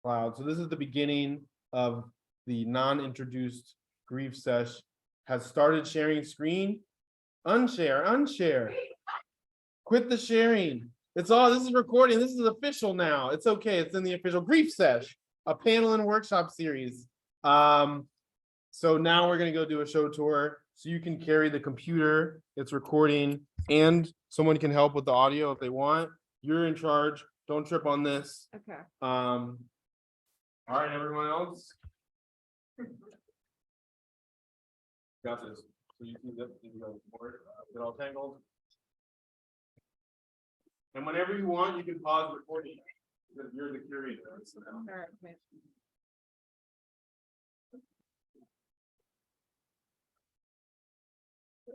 Cloud. So this is the beginning of the non-introduced grief sesh. Has started sharing screen. Unshare. Quit the sharing. It's all, this is recording. This is official now. It's okay. It's in the official grief sesh, a panel and workshop series. So now we're gonna go do a show tour. So you can carry the computer, it's recording, and someone can help with the audio if they want. You're in charge. Don't trip on this. Okay. All right, everyone else. Got this. So you can go forward, get all tangled. And whenever you want, you can pause recording because you're the curator. So All right.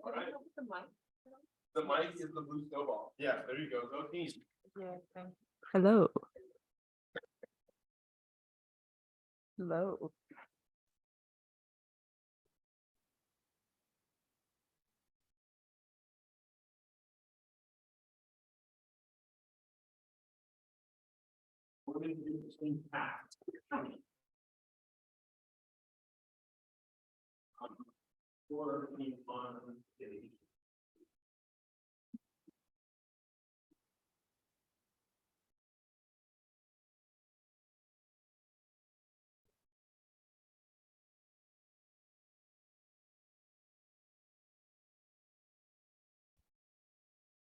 all right. The mic is the blue snowball. Yeah, there you go. Go team. Yeah, hello. Hello. We're going to do the same path. Or being on stage.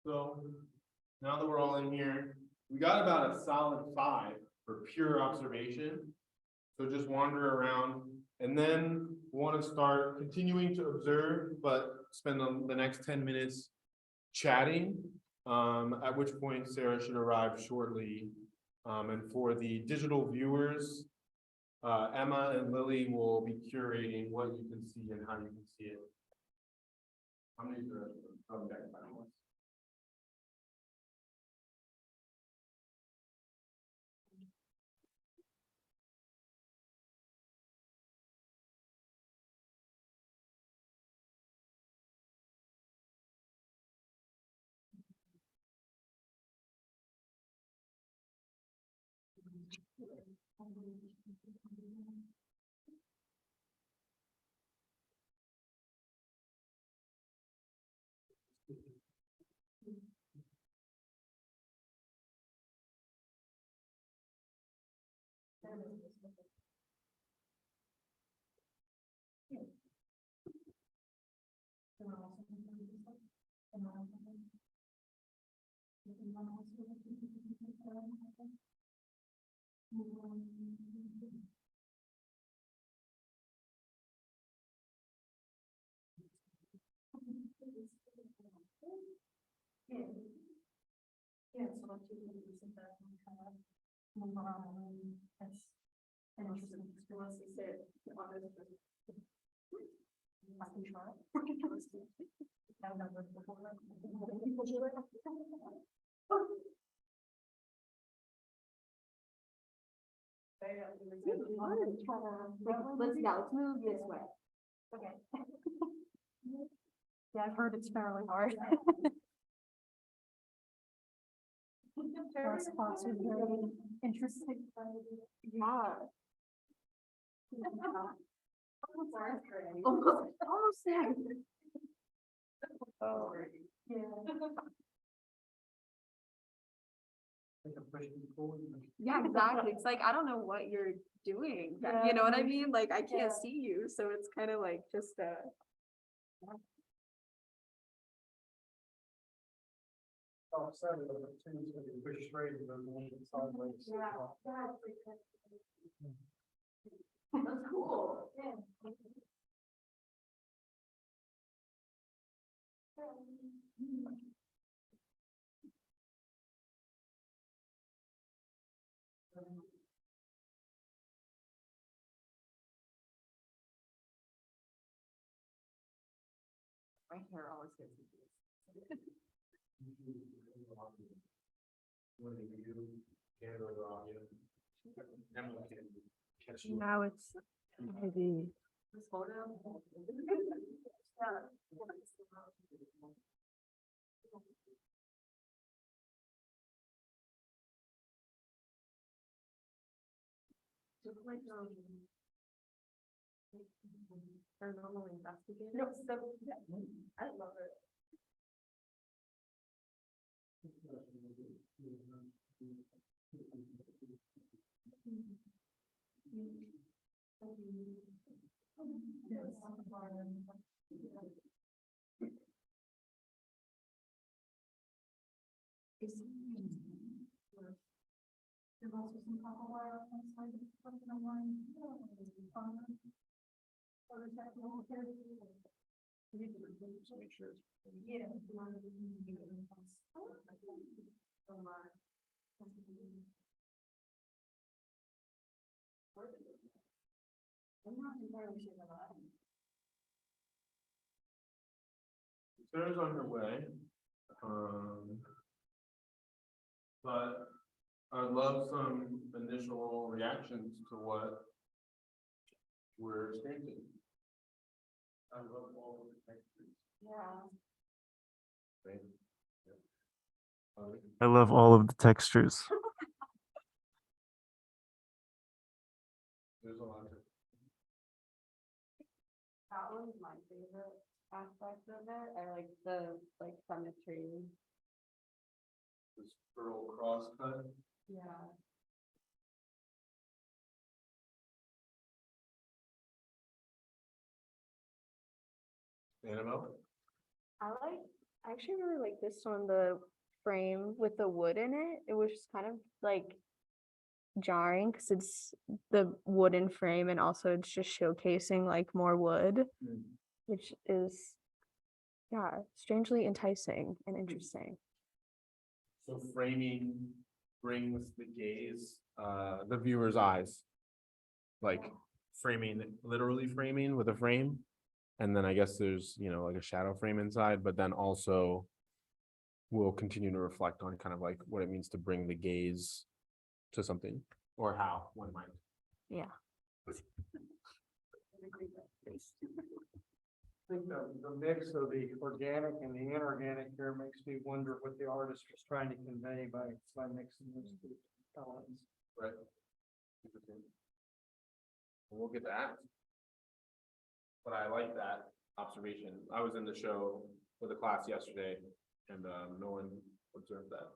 So now that we're all in here, we got about a solid 5 for pure observation. So just wander around, and then we want to start continuing to observe, but spend the next 10 minutes chatting. At which point Sarah should arrive shortly. And for the digital viewers, Emma and Lily will be curating what you can see and how you can see it. How many are okay, finalists? Let's move this way. Okay. Yeah, I've heard it's fairly hard. Our spots are very interesting. Yeah. Almost there. Oh, yeah. Yeah, exactly. It's like, I don't know what you're doing. Yeah. You know what I mean? Like, I can't Yeah. see you. So it's kind of like just That's cool. Yeah. my hair always gets Now it's maybe. this photo. Just like, paranormal investigator. No, so, yeah. I love it. There's also some copper wire on the side of the line. Or is that over here? Make sure. Yeah. I'm not entirely sure about that. Sarah's on her way. But I'd love some initial reactions to what we're experiencing. I love all of the textures. Yeah. Right? I love all of the textures. There's a lot of. That one's my favorite aspect of it. I like the symmetry. This pearl cross cut. Yeah. Annabelle? I actually really like this one, the frame with the wood in it. It was just kind of like jarring because it's the wooden frame and also it's just showcasing like more wood, which is, yeah, strangely enticing and interesting. So framing brings the gaze, the viewer's eyes. Like framing, literally framing with a frame. And then I guess there's, like a shadow frame inside, but then also we'll continue to reflect on kind of like what it means to bring the gaze to something or how one might. Yeah. I think the mix of the organic and the inorganic here makes me wonder what the artist was trying to convey by mixing those two elements. Right. Interesting. We'll get to that. But I like that observation. I was in the show with a class yesterday and no one observed that.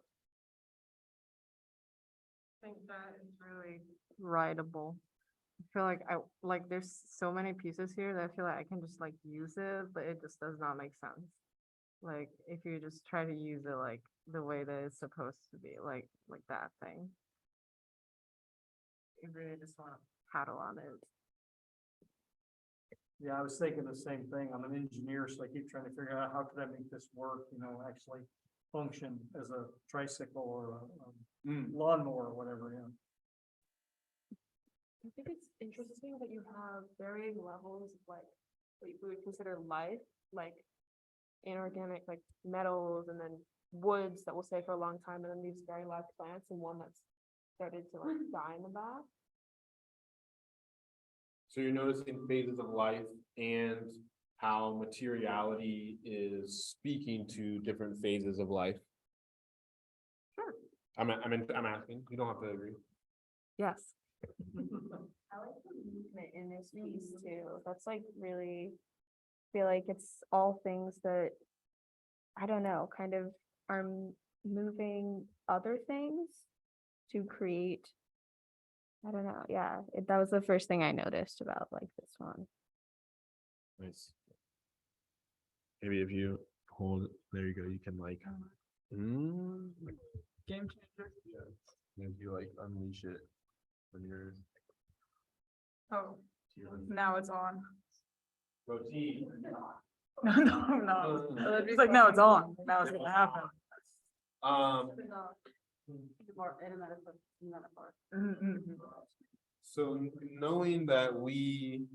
I think that is really writable. I feel like there's so many pieces here that I feel like I can just like use it, but it just does not make sense. Like if you just try to use it like the way that it's supposed to be, like that thing. You really just want to paddle on it. Yeah, I was thinking the same thing. I'm an engineer, so I keep trying to figure out how could I make this work, actually function as a tricycle or a lawnmower or whatever, I think it's interesting that you have varying levels of like what you would consider life, like inorganic, like metals, and then woods that will stay for a long time, and then these very live plants, and one that's started to like die in the back. So you're noticing phases of life and how materiality is speaking to different phases of life. Sure. I'm asking, you don't have to agree. Yes. I like the movement in this piece too. That's like really feel like it's all things that I don't know, kind of are moving other things to create. I don't know. Yeah, that was the first thing I noticed about like this one. Nice. Maybe if you hold, there you go, you can like, Game changer. if you like unleash it when you're. Oh, now it's on. Routine. No. It's like, no, it's on. Now it's gonna happen. More in a metaphor. So knowing that we,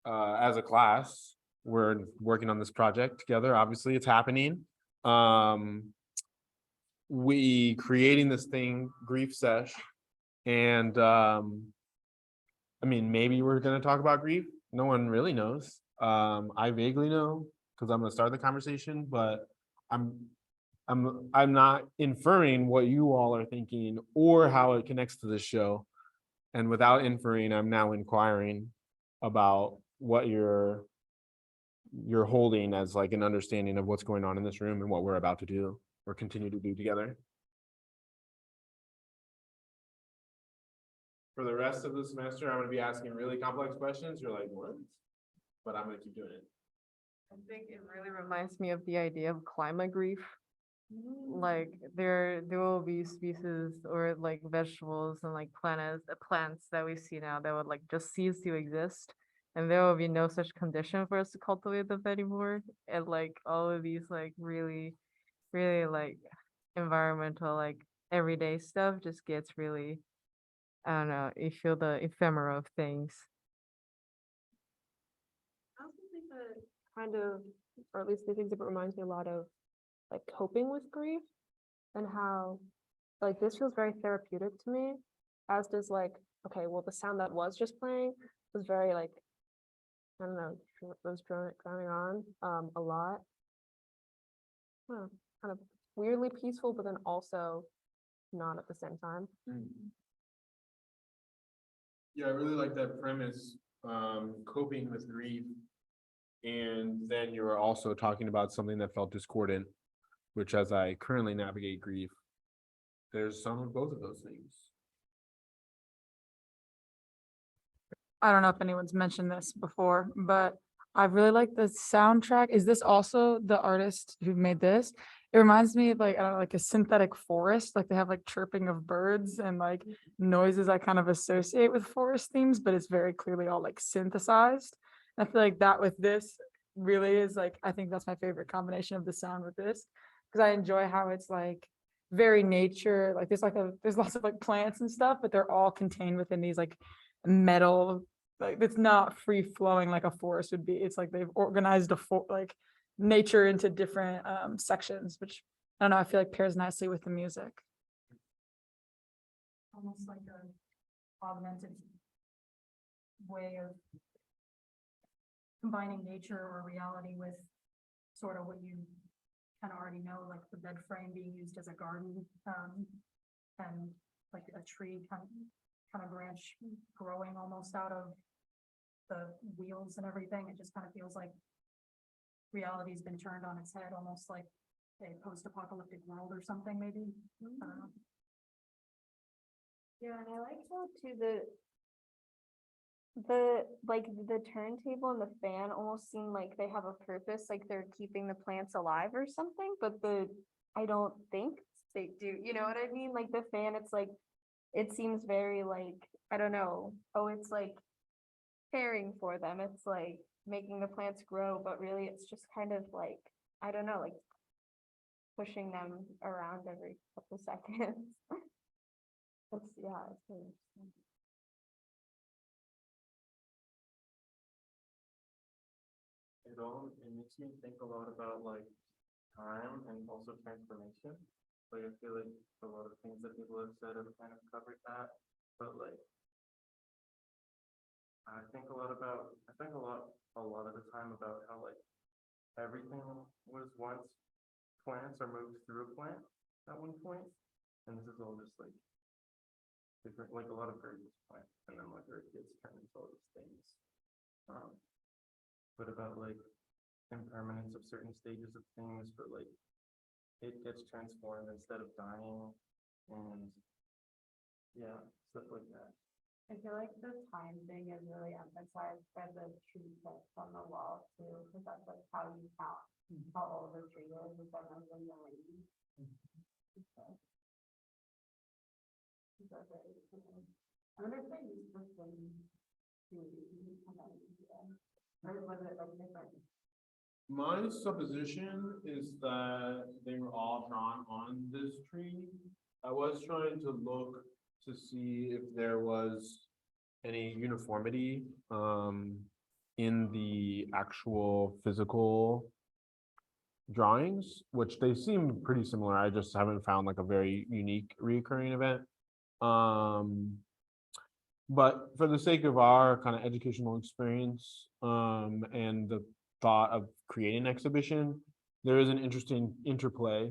as a class, we're working on this project together, obviously it's happening. We creating this thing, Grief Sesh, and I mean, maybe we're gonna talk about grief. No one really knows. I vaguely know because I'm gonna start the conversation, but I'm not inferring what you all are thinking or how it connects to this show. And without inferring, I'm now inquiring about what you're holding as like an understanding of what's going on in this room and what we're about to do or continue to do together. For the rest of the semester, I'm gonna be asking really complex questions. You're like, what? But I'm gonna keep doing it. I think it really reminds me of the idea of climate grief. Like there will be species or like vegetables and like plants that we see now that would like just cease to exist. And there will be no such condition for us to cultivate them anymore. And like all of these like really, really like environmental, like everyday stuff just gets really, I don't know, you feel the ephemera of things. I also think that kind of, or at least I think that it reminds me a lot of like coping with grief and how like this feels very therapeutic to me, as does like, okay, well, the sound that was just playing was very like, I don't know, was droning on a lot. Huh, kind of weirdly peaceful, but then also not at the same time. Yeah, I really like that premise, coping with grief. And then you were also talking about something that felt discordant, which as I currently navigate grief, there's some of both of those things. I don't know if anyone's mentioned this before, but I really like the soundtrack. Is this also the artist who made this? It reminds me of like, I don't know, like a synthetic forest, like they have like chirping of birds and like noises I kind of associate with forest themes, but it's very clearly all like synthesized. And I feel like that with this really is like, I think that's my favorite combination of the sound with this, because I enjoy how it's like very nature, like there's lots of like plants and stuff, but they're all contained within these like metal, like it's not free flowing like a forest would be. It's like they've organized like nature into different sections, which I don't know, I feel like pairs nicely with the music. Almost like a augmented way of combining nature or reality with sort of what you kind of already know, like the bed frame being used as a garden, and like a tree kind of branch growing almost out of the wheels and everything. It just kind of feels like reality's been turned on its head, almost like a post-apocalyptic world or something, maybe. I don't know. Yeah, and I like how too the turntable and the fan almost seem like they have a purpose, like they're keeping the plants alive or something, but I don't think they do, you know what I mean? Like the fan, it's like, it seems very like, I don't know, oh, it's like caring for them, it's like making the plants grow, but really it's just kind of like, I don't know, like pushing them around every couple seconds. It's really interesting. It makes me think a lot about like time and also transformation. Like I feel like a lot of things that people have said have kind of covered that, but like I think a lot of the time about how like everything was once plants or moved through a plant at one point, and this is all just like different, like a lot of birds plants, and then like our kids turn into all these things. But about like impermanence of certain stages of things, but like it gets transformed instead of dying, and yeah, stuff like that. I feel like the time thing is really emphasized by the tree clips on the wall too, because that's like how you count how old the tree is, is that in the 90s. I wonder if they use this thing to or was it like different? My supposition is that they were all drawn on this tree. I was trying to look to see if there was any uniformity in the actual physical drawings, which they seem pretty similar. I just haven't found like a very unique recurring event. But for the sake of our kind of educational experience and the thought of creating an exhibition, there is an interesting interplay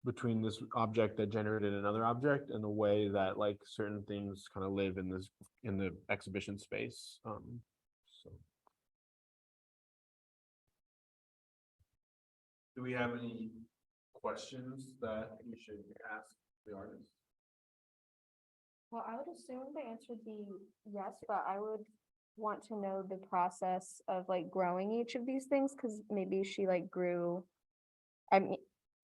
between this object that generated another object and the way that like certain things kind of live in this, in the exhibition space. So. Do we have any questions that we should ask the artist? Well, I would assume the answer would be yes, but I would want to know the process of like growing each of these things, because maybe she like grew. I mean,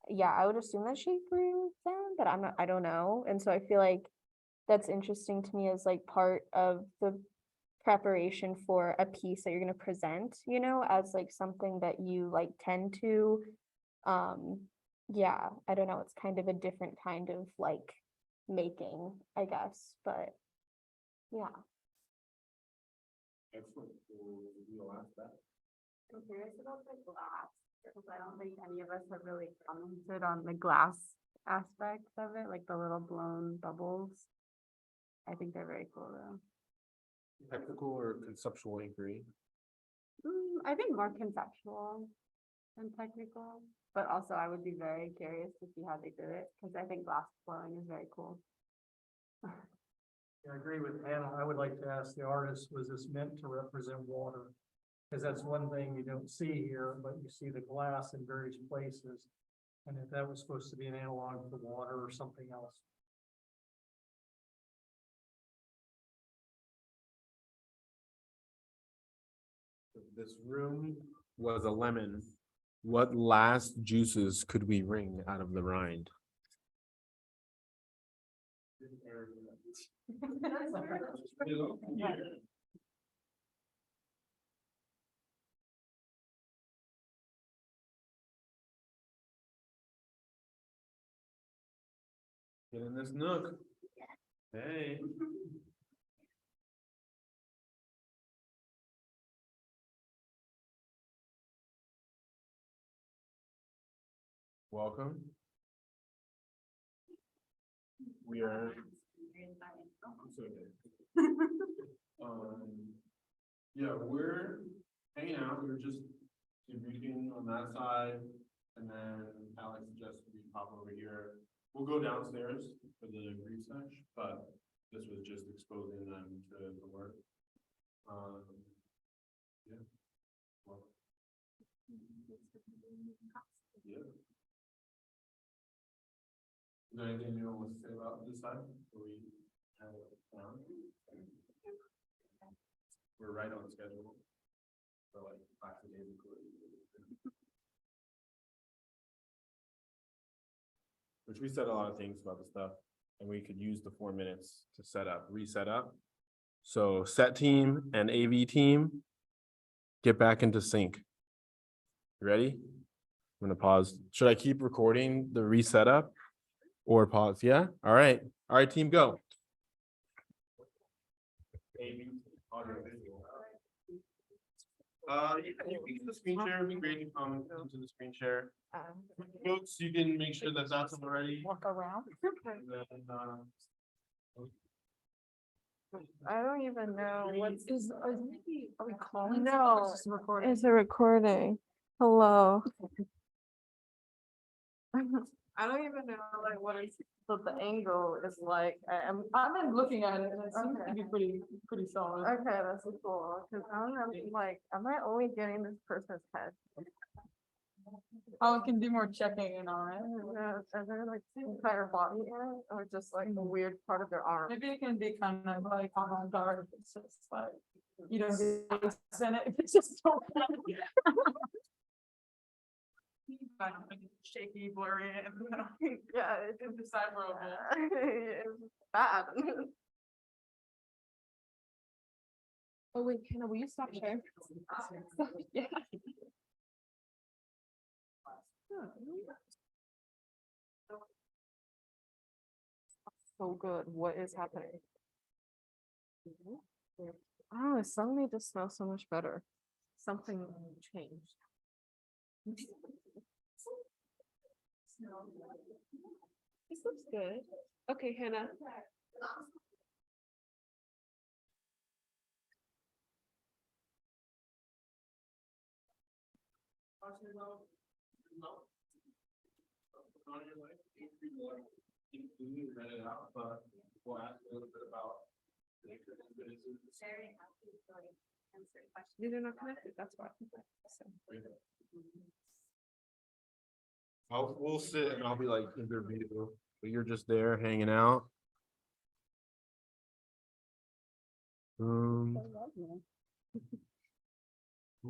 yeah, I would assume that she grew them, but I don't know. And so I feel like that's interesting to me as like part of the preparation for a piece that you're gonna present, you know, as like something that you like tend to. Yeah, I don't know, it's kind of a different kind of like making, I guess, but yeah. Excellent. We'll ask that. I'm curious about the glass, because I don't think any of us have really commented on the glass aspect of it, like the little blown bubbles. I think they're very cool though. Technical or conceptual inquiry? I think more conceptual than technical, but also I would be very curious to see how they did it, because I think glass blowing is very cool. I agree with Hannah. I would like to ask the artist, was this meant to represent water? Because that's one thing you don't see here, but you see the glass in various places. And if that was supposed to be an analog for water or something else. If this room was a lemon, what last juices could we wring out of the rind? Get in this nook. Hey. Welcome. We are. I'm so good. Yeah, we're hanging out. We're just debriefing on that side, and then Alex suggested we pop over here. We'll go downstairs for the brief sesh, but this was just exposing them to the work. Yeah. Well, yeah. Is there anything you want to say about this side? We're right on schedule. For like 5 days including. Which we said a lot of things about the stuff, and we could use the 4 minutes to set up, reset up. So set team and AV team, get back into sync. You ready? I'm gonna pause. Should I keep recording the reset up or pause? Yeah. All right. All right, team, go. You can use the screen share. It'd be great to come into the screen share. Notes, you can make sure that that's already. Walk around. And then, I don't even know what's. Are we calling? No, It's just a recording. It's a recording. Hello. I don't even know like what the angle is like. I've been looking at it and it seems to Okay. be pretty solid. Okay, that's cool. Cause I don't know, like, am I only getting this person's head? Oh, we can do more checking in on it. Is there like the entire body in it, or just like a weird part of their arm? Maybe it can be kind of like avant-garde. It's just like, you don't see face in it. It's just so. Kind of like shaky, blurry, and Yeah, it's indecipherable. bad. Oh wait, Hannah, will you stop sharing? Yeah. So good. What is happening? Oh, it suddenly just smells so much better. Something changed. This looks good. Okay, Hannah. Read it out, but we'll ask a little bit about. These are not connected, that's why. So, We'll sit and I'll be like interview, but you're just there hanging out. We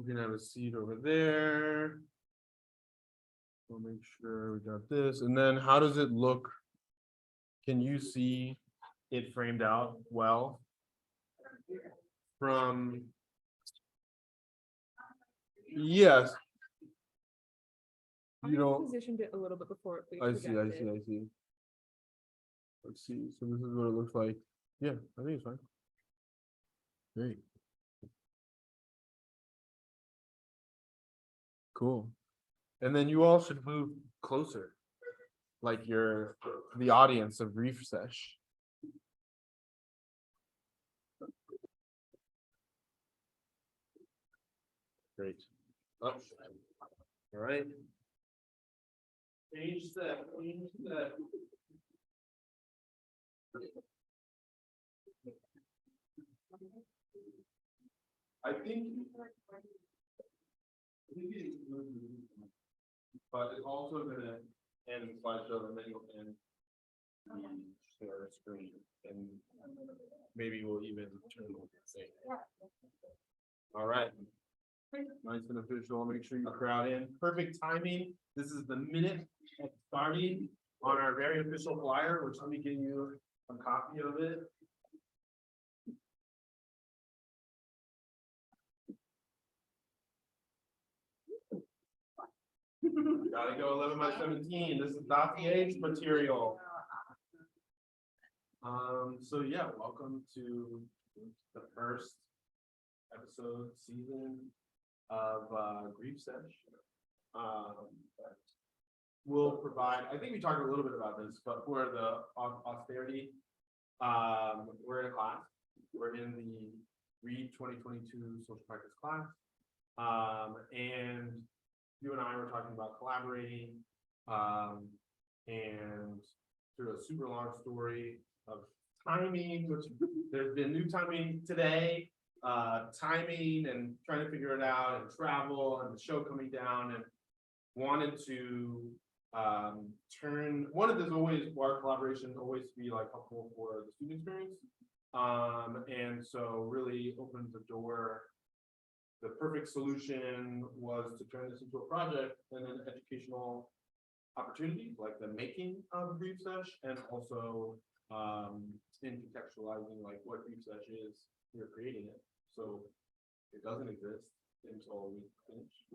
can have a seat over there. We'll make sure we got this, and then how does it look? Can you see it framed out well? From. Yes. You don't. Positioned it a little bit before. we I see. projected. Let's see, so this is what it looks like. Yeah, I think it's fine. Great. Cool. And then you all should move closer. Like you're the audience of Grief Sesh. Great. Oh, all right. Change that. I think. But it's also gonna end the slideshow and then you'll end. Share screen and maybe we'll even turn on the thing. All right. Nice and official. Make sure you crowd in. Perfect timing. This is the minute of starting on our very official flyer, which let me give you a copy of it. Gotta go 11 by 17. This is not the age material. So yeah, welcome to the first episode season of Grief Sesh. We'll provide, I think we talked a little bit about this, but for the austerity, we're in a class. We're in the Read 2022 social practice class. And you and I were talking about collaborating, and through a super long story of timing, which there's been new timing today, timing and trying to figure it out, and travel and the show coming down, and wanted to wanted this always, our collaboration always to be like helpful for the student experience. And so really opened the door. The perfect solution was to turn this into a project and an educational opportunity, like the making of Grief Sesh, and also in contextualizing like what Grief Sesh is, we're creating it. So it doesn't exist until we finish.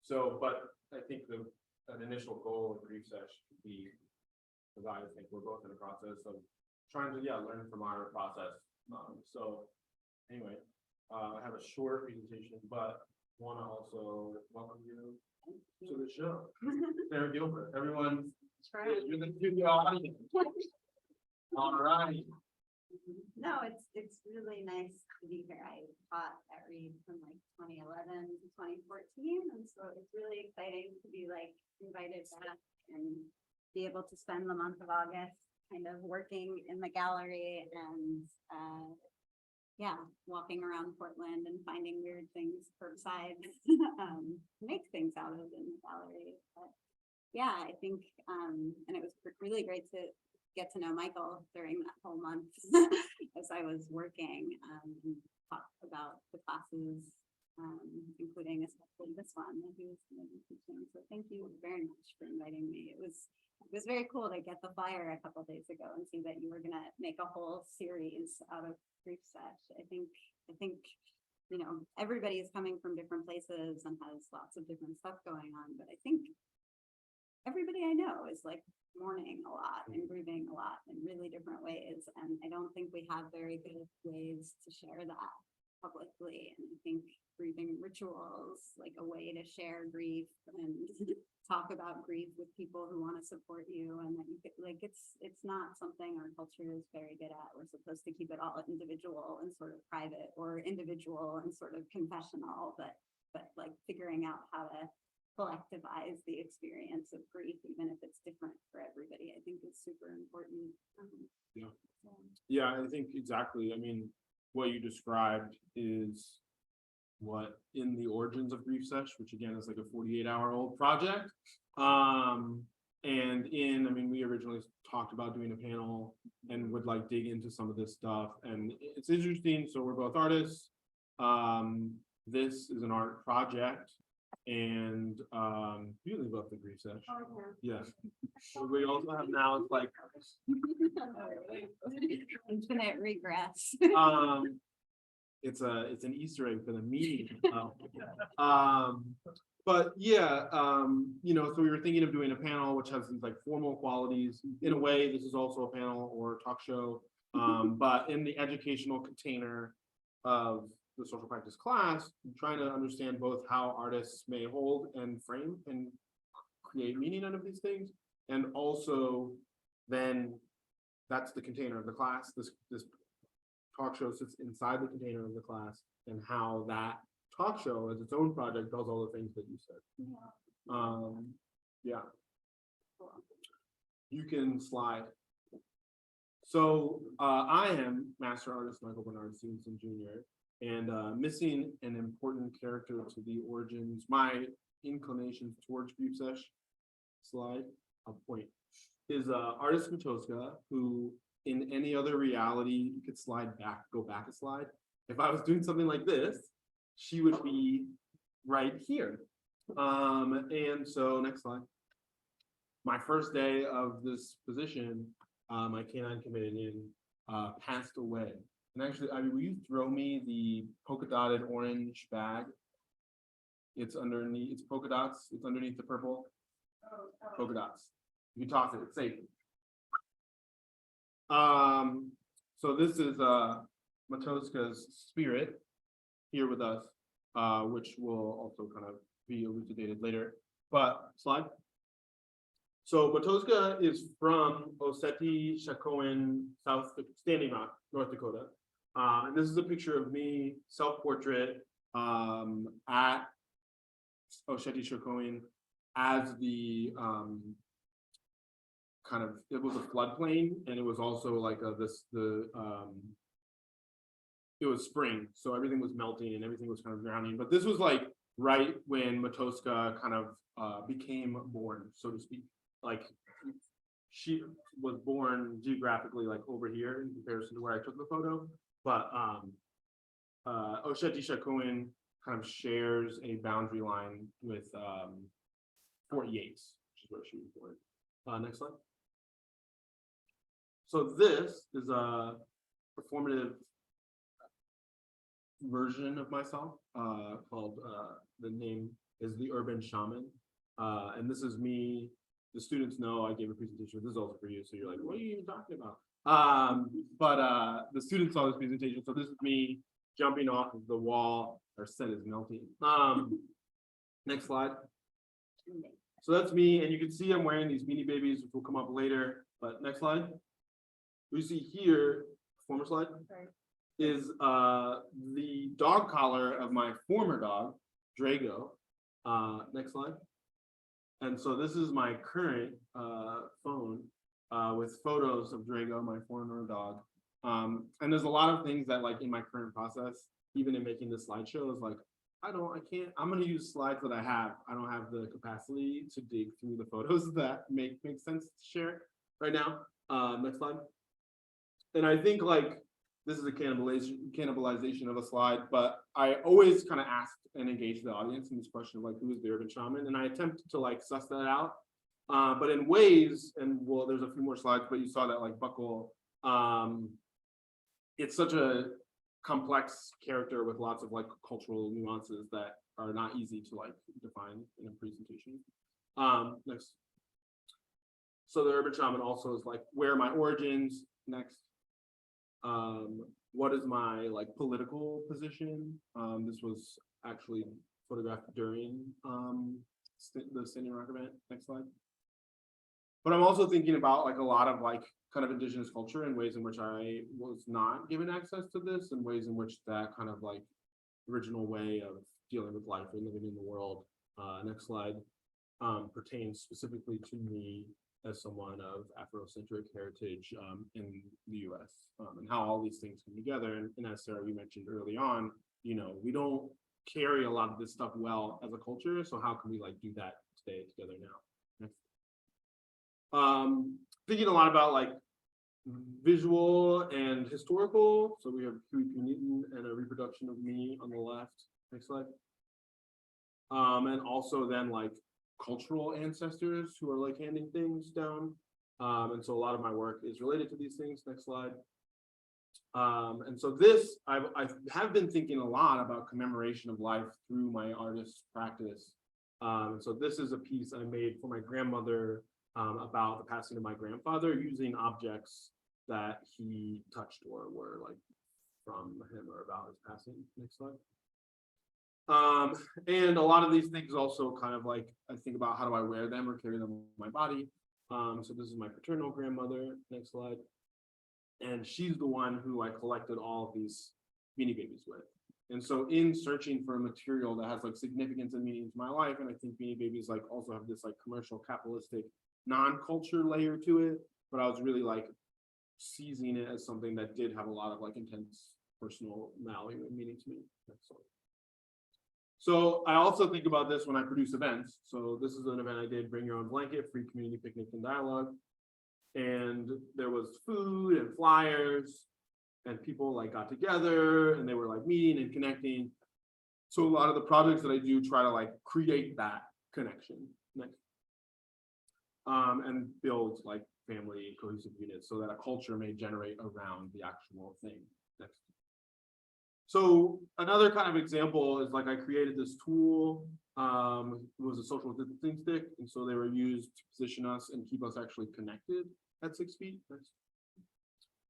So, but I think an initial goal of Grief Sesh should be, because I think we're both in the process of trying to learn from our process. So anyway, I have a short presentation, but want to also welcome you to the show. Sarah Gilbert, everyone, you're the studio audience. All right. No, it's really nice to be here. I taught at Reed from like 2011 to 2014, and so it's really exciting to be like invited back and be able to spend the month of August kind of working in the gallery and walking around Portland and finding weird things curbside, make things out of in the gallery. But yeah, I think and it was really great to get to know Michael during that whole month as I was working, and talk about the classes, including especially this one that he was going to be teaching. So thank you very much for inviting me. It was very cool to get the flyer a couple of days ago and see that you were going to make a whole series out of Grief Sesh. I think everybody is coming from different places and has lots of different stuff going on, but I think everybody I know is like mourning a lot and grieving a lot in really different ways, and I don't think we have very good ways to share that publicly. And I think grieving rituals, like a way to share grief and talk about grief with people who want to support you, and that you could, like, it's not something our culture is very good at. We're supposed to keep it all individual and sort of private, or individual and sort of confessional, but like figuring out how to collectivize the experience of grief, even if it's different for everybody, I think is super important. Yeah. So. Yeah, I think exactly. I mean, what you described is what in the origins of Grief Sesh, which again is like a 48-hour-old project. And I mean, we originally talked about doing a panel and would like dig into some of this stuff. And it's interesting. So we're both artists. This is an art project. And you really love the Grief Sesh. Yes. We also have now it's like Infinite regress. it's an Easter egg for the meeting. But yeah, you know, so we were thinking of doing a panel which has these like formal qualities. In a way, this is also a panel or a talk show, but in the educational container of the social practice class, trying to understand both how artists may hold and frame and create meaning out of these things, and also then that's the container of the class. This talk show sits inside the container of the class, and how that talk show as its own project does all the things that you said. Yeah. You can slide. So I am master artist Michael Bernard Stevenson Jr. and missing an important character to the origins, my inclinations towards Grief Sesh slide, I'll point, is artist Matoska, who in any other reality, you could slide back, go back a slide. If I was doing something like this, she would be right here. And so next slide. My first day of this position, my canine companion passed away. And actually, I mean, will you throw me the polka dotted orange bag? It's underneath, it's polka dots, it's underneath the purple polka dots. You can toss it, it's safe. So this is Matoska's spirit here with us, which will also kind of be elucidated later. But slide. So Matoska is from Oseti Shakoan, Standing Rock, North Dakota. And this is a picture of me, self-portrait, at Oseti Shakoan as the kind of, it was a floodplain, and it was also like it was spring, so everything was melting and everything was kind of drowning. But this was like right when Matoska kind of became born, so to speak. Like she was born geographically like over here in comparison to where I took the photo. But Oseti Shakoan kind of shares a boundary line with Fort Yates, which is where she was born. Next slide. So this is a performative version of myself called, the name is The Urban Shaman. And this is me. The students know I gave a presentation. This is also for you. So you're like, what are you even talking about? But the students saw this presentation. So this is me jumping off of the wall. Our set is melting. Next slide. So that's me. And you can see I'm wearing these Beanie Babies, which will come up later. But next slide. We see here, former slide, is the dog collar of my former dog, Drago. Next slide. And so this is my current phone with photos of Drago, my former dog. And there's a lot of things that like in my current process, even in making this slideshow, is like, I'm gonna use slides that I have. I don't have the capacity to dig through the photos that make sense to share right now. Next slide. And I think like, this is a cannibalization of a slide, but I always kind of ask and engage the audience in this question of like, who is the urban shaman? And I attempt to like suss that out. But in ways, and well, there's a few more slides, but you saw that like Buckle, it's such a complex character with lots of like cultural nuances that are not easy to like define in a presentation. Next. So the urban shaman also is like, where are my origins? Next. What is my like political position? This was actually photographed during the Standing Rock event. Next slide. But I'm also thinking about like a lot of like kind of indigenous culture and ways in which I was not given access to this, and ways in which that kind of like original way of dealing with life and living in the world Next slide, pertains specifically to me as someone of Afrocentric heritage in the US, and how all these things come together. And as Sarah, you mentioned early on, you know, we don't carry a lot of this stuff well as a culture. So how can we like do that today together now? Next. Thinking a lot about like visual and historical. So we have Huey P. Newton and a reproduction of me on the left. Next slide. And also then like cultural ancestors who are like handing things down. And so a lot of my work is related to these things. Next slide. And so this, I have been thinking a lot about commemoration of life through my artist practice. So this is a piece I made for my grandmother about the passing of my grandfather using objects that he touched or were like from him or about his passing. Next slide. And a lot of these things also kind of like, I think about how do I wear them or carry them on my body. So this is my paternal grandmother. Next slide. And she's the one who I collected all of these Beanie Babies with. And so in searching for a material that has like significance and meaning to my life, and I think Beanie Babies like also have this like commercial capitalistic non-culture layer to it, but I was really like seizing it as something that did have a lot of like intense personal value and meaning to me. So I also think about this when I produce events. So this is an event I did, Bring Your Own Blanket, free community picnic and dialogue. And there was food and flyers and people like got together and they were like meeting and connecting. So a lot of the projects that I do try to like create that connection. Next. And build like family cohesive units so that a culture may generate around the actual thing. Next. So another kind of example is like I created this tool. It was a social distancing stick, and so they were used to position us and keep us actually connected at 6 feet.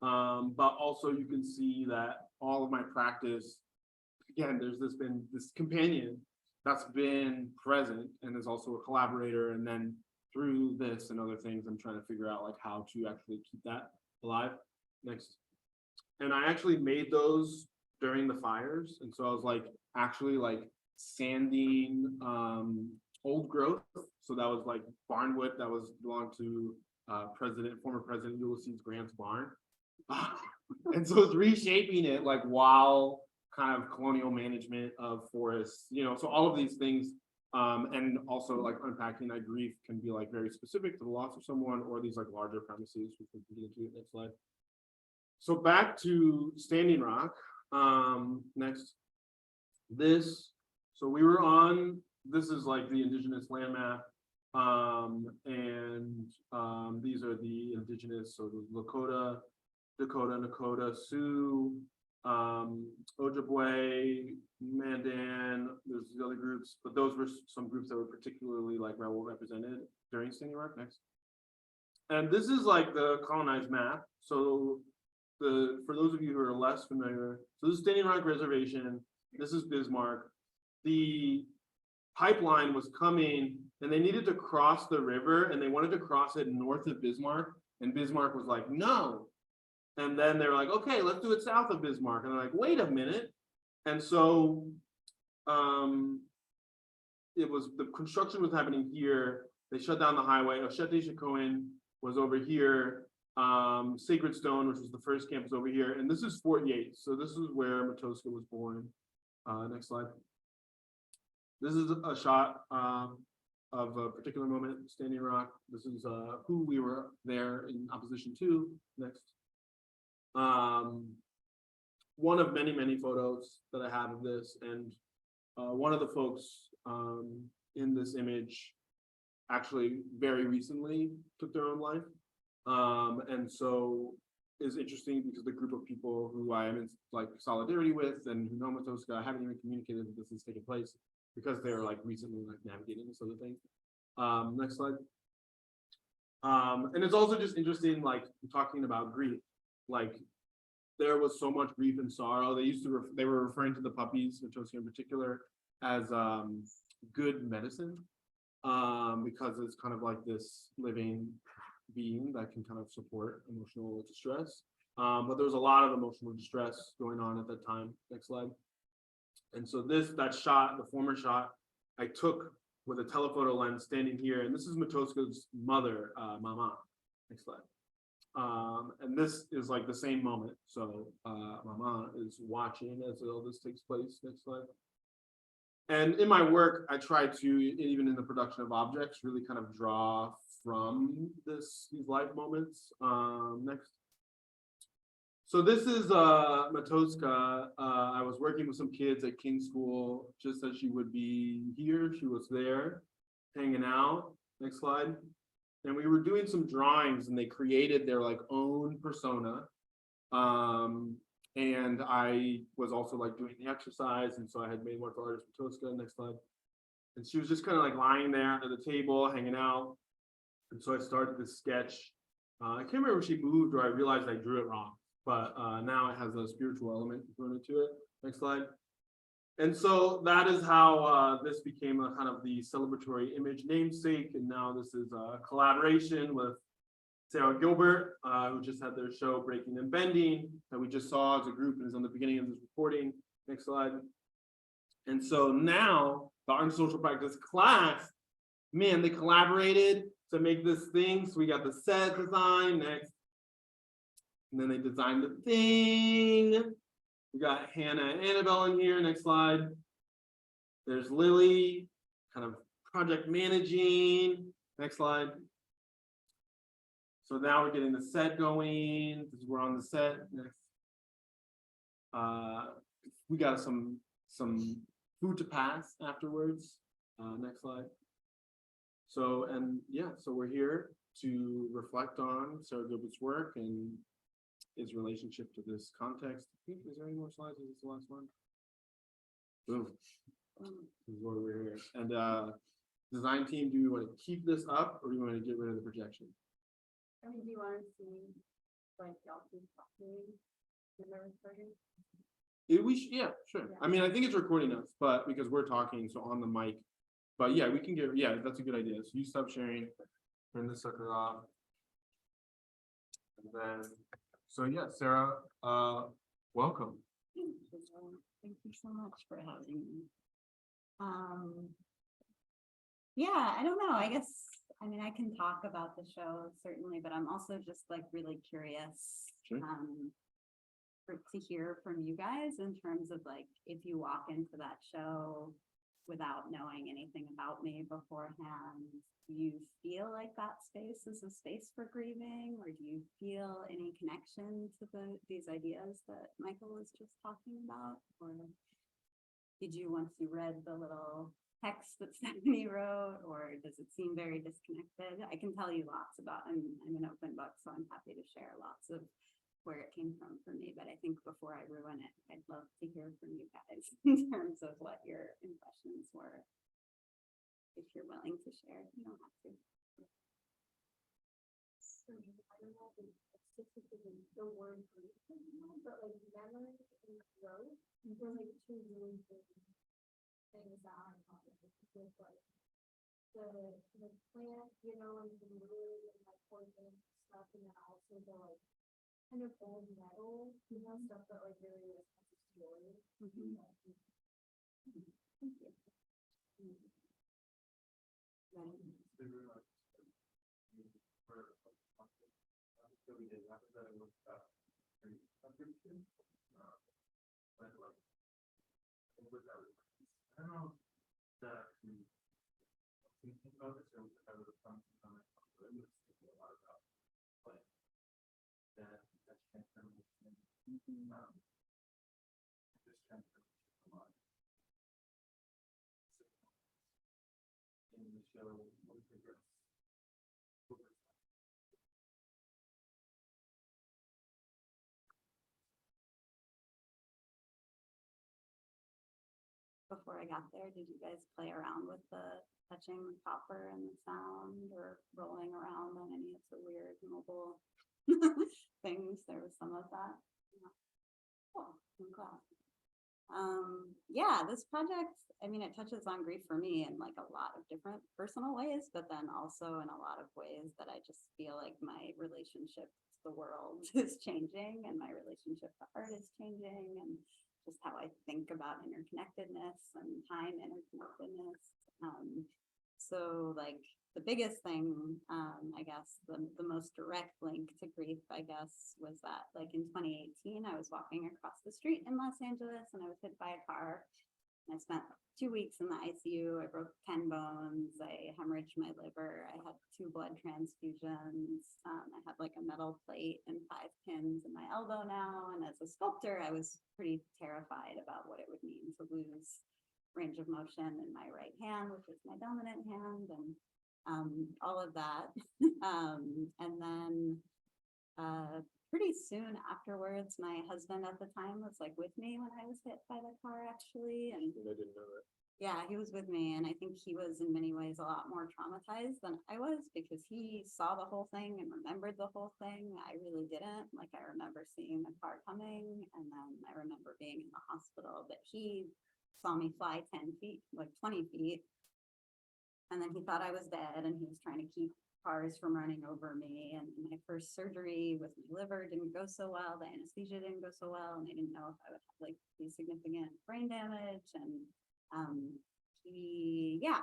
But also you can see that all of my practice, again, there's been this companion that's been present and is also a collaborator. And then through this and other things, I'm trying to figure out like how to actually keep that alive. Next. And I actually made those during the fires. And so I was like, actually like sanding old growth. So that was like barnwood that was belonged to former President Ulysses Grant's barn. And so it's reshaping it like while kind of colonial management of forests, you know, so all of these things. And also like unpacking that grief can be like very specific to the loss of someone or these like larger premises, which we can get into. Next slide. So back to Standing Rock. Next. So we were on, this is like the indigenous land map. These are the indigenous, so the Lakota, Nakota, Sioux, Ojibwe, Mandan, there's the other groups, but those were some groups that were particularly like well represented during Standing Rock. Next. And this is like the colonized map. So for those of you who are less familiar, so this is Standing Rock Reservation, this is Bismarck. The pipeline was coming and they needed to cross the river and they wanted to cross it north of Bismarck, and Bismarck was like, no. And then they were like, okay, let's do it south of Bismarck. And they're like, wait a minute. And so the construction was happening here. They shut down the highway. Oshete-Shikoin was over here. Sacred Stone, which was the first campus over here. And this is Fort Yates. So this is where Matoska was born. Next slide. This is a shot of a particular moment, Standing Rock. This is who we were there in opposition to. Next. One of many, many photos that I have of this, and one of the folks in this image actually very recently took their own life. And so is interesting because the group of people who I am in like solidarity with and who know Matoska, I haven't even communicated that this is taking place because they're like recently like navigating this other thing. Next slide. And it's also just interesting, like talking about grief, like there was so much grief and sorrow. They were referring to the puppies, Matoska in particular, as good medicine, because it's kind of like this living being that can kind of support emotional distress. But there was a lot of emotional distress going on at that time. Next slide. And so that shot, the former shot, I took with a telephoto lens standing here, and this is Matoska's mother, Mama. Next slide. And this is like the same moment. So Mama is watching as all this takes place. Next slide. And in my work, I try to, even in the production of objects, really kind of draw from these life moments. Next. So this is Matoska. I was working with some kids at King School, just as she would be here. She was there, hanging out. Next slide. And we were doing some drawings, and they created their like own persona. And I was also like doing the exercise, and so I had made martial artist Matoska. Next slide. And she was just kind of like lying there under the table, hanging out. And so I started this sketch. I can't remember if she moved or I realized I drew it wrong, but now it has a spiritual element thrown into it. Next slide. And so that is how this became a kind of the celebratory image namesake. And now this is a collaboration with Sarah Gilbert, who just had their show Breaking and Bending that we just saw as a group and is on the beginning of this recording. Next slide. And so now the art and social practice class, man, they collaborated to make this thing. So we got the set design next. And then they designed the thing. We got Hannah and Annabelle in here. Next slide. There's Lily, kind of project managing. Next slide. So now we're getting the set going. We're on the set. Next. We got some food to pass afterwards. Next slide. So, and yeah, so we're here to reflect on Sarah Gilbert's work and his relationship to this context. Is there any more slides? Is this the last one? Boom. This is where we're here. And design team, do we want to keep this up or do we want to get rid of the projection? I mean, do you want to see like y'all keep talking in the recording? Yeah, sure. I mean, I think it's recording us, but because we're talking, so on the mic. But yeah, we can get, yeah, that's a good idea. So you stop sharing, turn this sucker off. And then, so yeah, Sarah, welcome. Thank you so much for having me. Yeah, I don't know. I guess, I mean, I can talk about the show certainly, but I'm also just like really curious. Sure. To hear from you guys in terms of like, if you walk into that show without knowing anything about me beforehand, do you feel like that space is a space for grieving, or do you feel any connection to these ideas that Michael was just talking about? Or did you, once you read the little text that Stephanie wrote, or does it seem very disconnected? I can tell you lots about, I'm an open book, so I'm happy to share lots of where it came from for me, but I think before I ruin it, I'd love to hear from you guys in terms of what your impressions were. If you're willing to share, you don't have to. So, I don't know if it's specifically the word grief, but like memory and growth were like two really big things that I thought of with like the plant, you know, and the wood and like poison stuff, and then also the like kind of old metal, you know, stuff that like really was a story. Thank you. I don't know that thinking about this or I would have come to comment, but it was thinking a lot about like that transformation. This transformation a lot. In the show, we progress. Before I got there, did you guys play around with the touching the copper and the sound, or rolling around on any of the weird mobile things? There was some of that. Yeah. Cool. I'm glad. Yeah, this project, I mean, it touches on grief for me in like a lot of different personal ways, but then also in a lot of ways that I just feel like my relationship to the world is changing, and my relationship to art is changing, and just how I think about interconnectedness and time interconnectedness. So like the biggest thing, I guess, the most direct link to grief, I guess, was that like in 2018, I was walking across the street in Los Angeles and I was hit by a car. And I spent 2 weeks in the ICU. I broke 10 bones. I hemorrhaged my liver. I had 2 blood transfusions. I have like a metal plate and 5 pins in my elbow now. And as a sculptor, I was pretty terrified about what it would mean to lose range of motion in my right hand, which is my dominant hand, and all of that. And then pretty soon afterwards, my husband at the time was like with me when I was hit by the car, actually. And I didn't know that. yeah, he was with me. And I think he was in many ways a lot more traumatized than I was, because he saw the whole thing and remembered the whole thing. I really didn't. Like, I remember seeing the car coming, and then I remember being in the hospital, but he saw me fly 10 feet, like 20 feet. And then he thought I was dead, and he was trying to keep cars from running over me. And my first surgery with my liver didn't go so well. The anesthesia didn't go so well, and they didn't know if I would have like the significant brain damage. And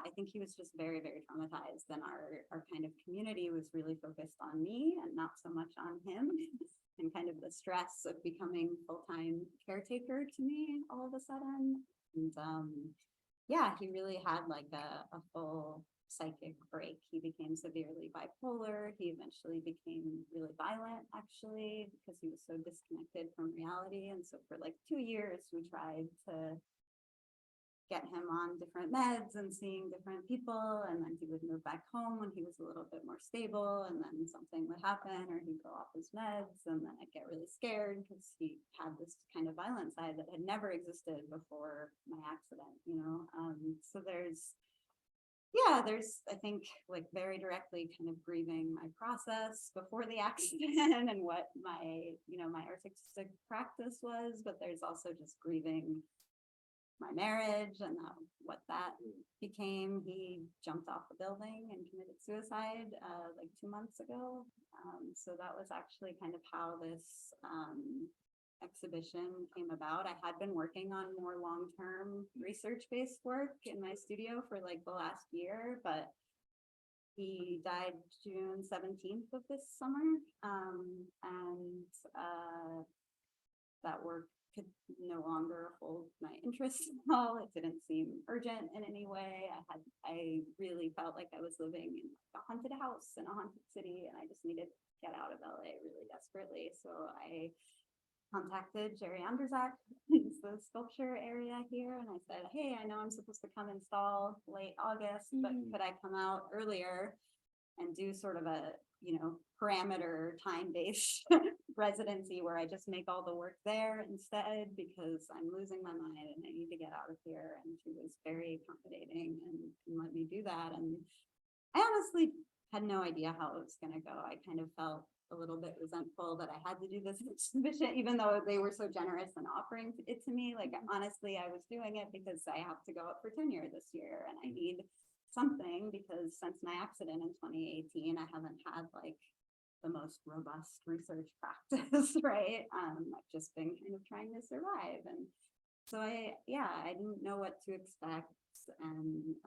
I think he was just very, very traumatized. And our kind of community was really focused on me and not so much on him. And kind of the stress of becoming full-time caretaker to me all of a sudden. And he really had like a full psychic break. He became severely bipolar. He eventually became really violent, actually, because he was so disconnected from reality. And so for like 2 years, we tried to get him on different meds and seeing different people. And then he would move back home when he was a little bit more stable, and then something would happen, or he'd go off his meds. And then I'd get really scared because he had this kind of violent side that had never existed before my accident, So there's, I think, like very directly kind of grieving my process before the accident and what my, my artistic practice was, but there's also just grieving my marriage and what that became. He jumped off a building and committed suicide like 2 months ago. So that was actually kind of how this exhibition came about. I had been working on more long-term research-based work in my studio for like the last year, but he died June 17th of this summer. And that work could no longer hold my interest at all. It didn't seem urgent in any way. I really felt like I was living in a haunted house in a haunted city, and I just needed to get out of LA really desperately. So I contacted Jerry Anderzak, who's the sculpture area here, and I said, hey, I know I'm supposed to come install late August, but could I come out earlier and do sort of a, parameter time-based residency where I just make all the work there instead, because I'm losing my mind and I need to get out of here. And she was very accommodating and let me do that. And I honestly had no idea how it was going to go. I kind of felt a little bit resentful that I had to do this exhibition, even though they were so generous in offering it to me. Like, honestly, I was doing it because I have to go up for tenure this year and I need something, because since my accident in 2018, I haven't had like the most robust research practice, right? I've just been kind of trying to survive. And so I didn't know what to expect. And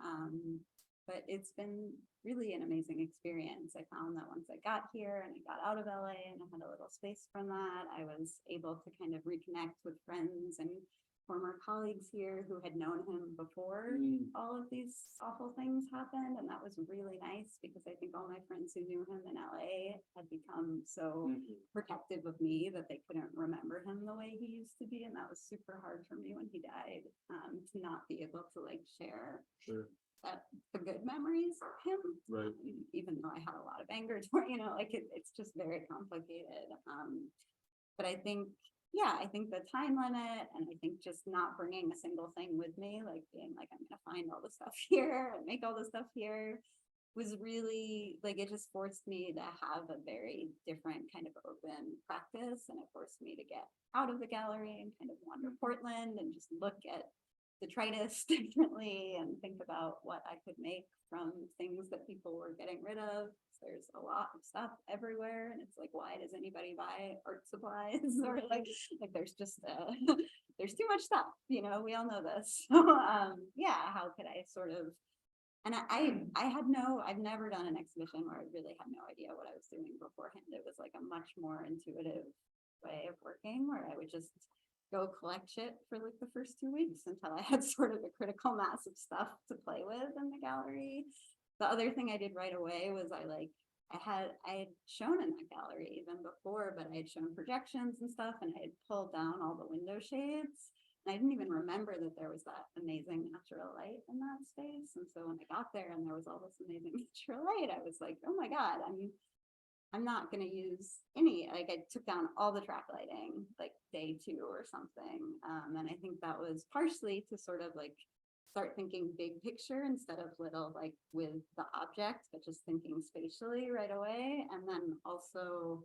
but it's been really an amazing experience. I found that once I got here and I got out of LA and I had a little space from that, I was able to kind of reconnect with friends and former colleagues here who had known him before all of these awful things happened. And that was really nice, because I think all my friends who knew him in LA had become so protective of me that they couldn't remember him the way he used to be. And that was super hard for me when he died, to not be able to like share the good memories of him, Right. Even though I had a lot of anger toward, it's just very complicated. But I think the time limit, and I think just not bringing a single thing with me, like being like, I'm gonna find all the stuff here and make all the stuff here, was really like, it just forced me to have a very different kind of open practice. And it forced me to get out of the gallery and kind of wander Portland and just look at detritus differently and think about what I could make from things that people were getting rid of. There's a lot of stuff everywhere, and it's like, why does anybody buy art supplies? Or like there's just there's too much stuff, we all know this. So how could I sort of And I've never done an exhibition where I really had no idea what I was doing beforehand. It was like a much more intuitive way of working where I would just go collect shit for like the first 2 weeks until I had sort of a critical mass of stuff to play with in the gallery. The other thing I did right away was I had shown in the gallery even before, but I had shown projections and stuff, and I had pulled down all the window shades. And I didn't even remember that there was that amazing natural light in that space. And so when I got there and there was all this amazing natural light, I was like, oh my God, I'm not going to use any, like I took down all the track lighting like day 2 or something. And I think that was partially to sort of like start thinking big picture instead of little like with the object, but just thinking spatially right away. And then also,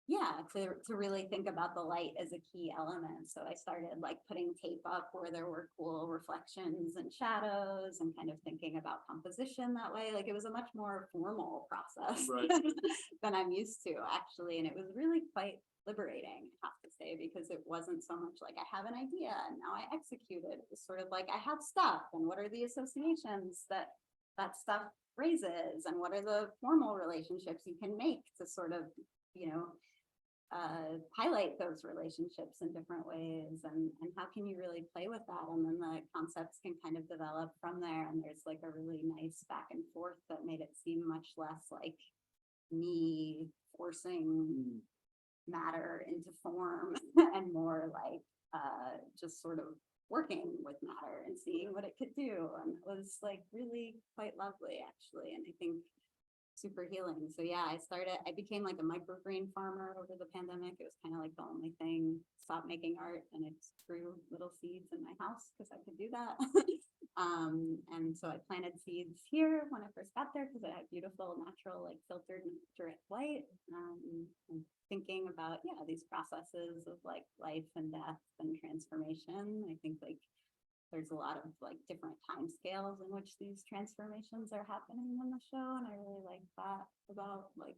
yeah, to really think about the light as a key element. So I started like putting tape up where there were cool reflections and shadows and kind of thinking about composition that way. Like it was a much more formal process Right. than I'm used to actually. And it was really quite liberating, I have to say, because it wasn't so much like I have an idea and now I execute it. It was sort of like I have stuff and what are the associations that stuff raises and what are the formal relationships you can make to sort of, you know, highlight those relationships in different ways and how can you really play with that, and then the concepts can kind of develop from there, and there's like a really nice back and forth that made it seem much less like me forcing matter into form and more like just sort of working with matter and seeing what it could do, and it was like really quite lovely actually, and I think super healing. So yeah, I became like a microgreen farmer over the pandemic. It was kind of like the only thing, stopped making art, and it grew little seeds in my house because I could do that. And so I planted seeds here when I first got there because it had beautiful, natural, like filtered direct light. And thinking about, yeah, these processes of like life and death and transformation. I think like there's a lot of like different time scales in which these transformations are happening in the show. And I really like that about like,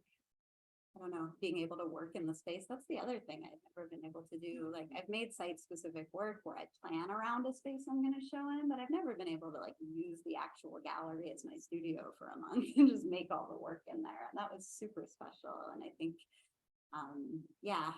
I don't know, being able to work in the space. That's the other thing I've never been able to do. Like I've made site specific work where I plan around a space I'm going to show in, but I've never been able to like use the actual gallery as my studio for a month and just make all the work in there. And that was super special. And I think, yeah,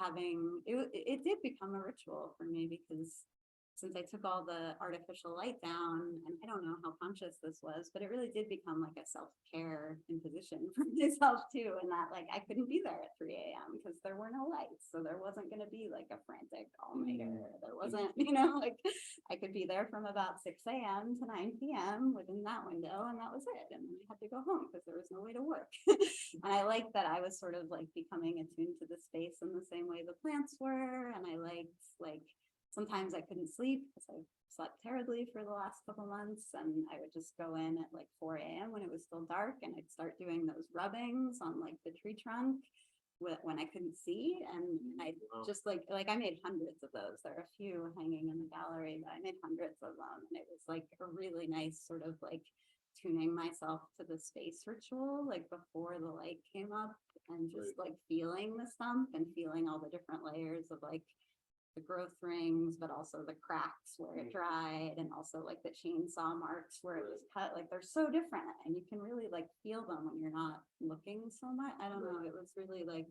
it did become a ritual for me because since I took all the artificial light down, and I don't know how conscious this was, but it really did become like a self-care imposition for myself too. And that like, I couldn't be there at 3 a.m. because there were no lights. So there wasn't going to be like a frantic all-nighter. There wasn't, you know, like I could be there from about 6 a.m. to 9 p.m. within that window. And that was it. And then I had to go home because there was no way to work. And I liked that I was sort of like becoming attuned to the space in the same way the plants were. And I liked like, sometimes I couldn't sleep because I slept terribly for the last couple months, and I would just go in at like 4 a.m. when it was still dark, and I'd start doing those rubbings on like the tree trunk when I couldn't see, and I just like I made hundreds of those. There are a few hanging in the gallery, but I made hundreds of them, and it was like a really nice sort of like tuning myself to the space ritual like before the light came up, and just like feeling the stump and feeling all the different layers of like the growth rings, but also the cracks where it dried, and also like the chainsaw marks where it was cut. Like they're so different, and you can really like feel them when you're not looking so much. I don't know. It was really like,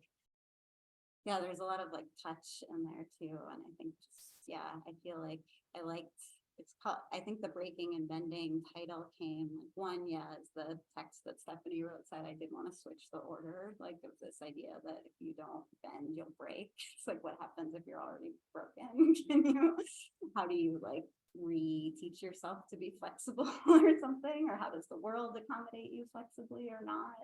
yeah, there's a lot of like touch in there too. And I think just, yeah, I feel like I liked, it's called, I think the Breaking and Bending title came like one, yeah, is the text that Stephanie wrote said I did want to switch the order, like of this idea that if you don't bend, you'll break. It's like, what happens if you're already broken? How do you like re-teach yourself to be flexible or something? Or how does the world accommodate you flexibly or not?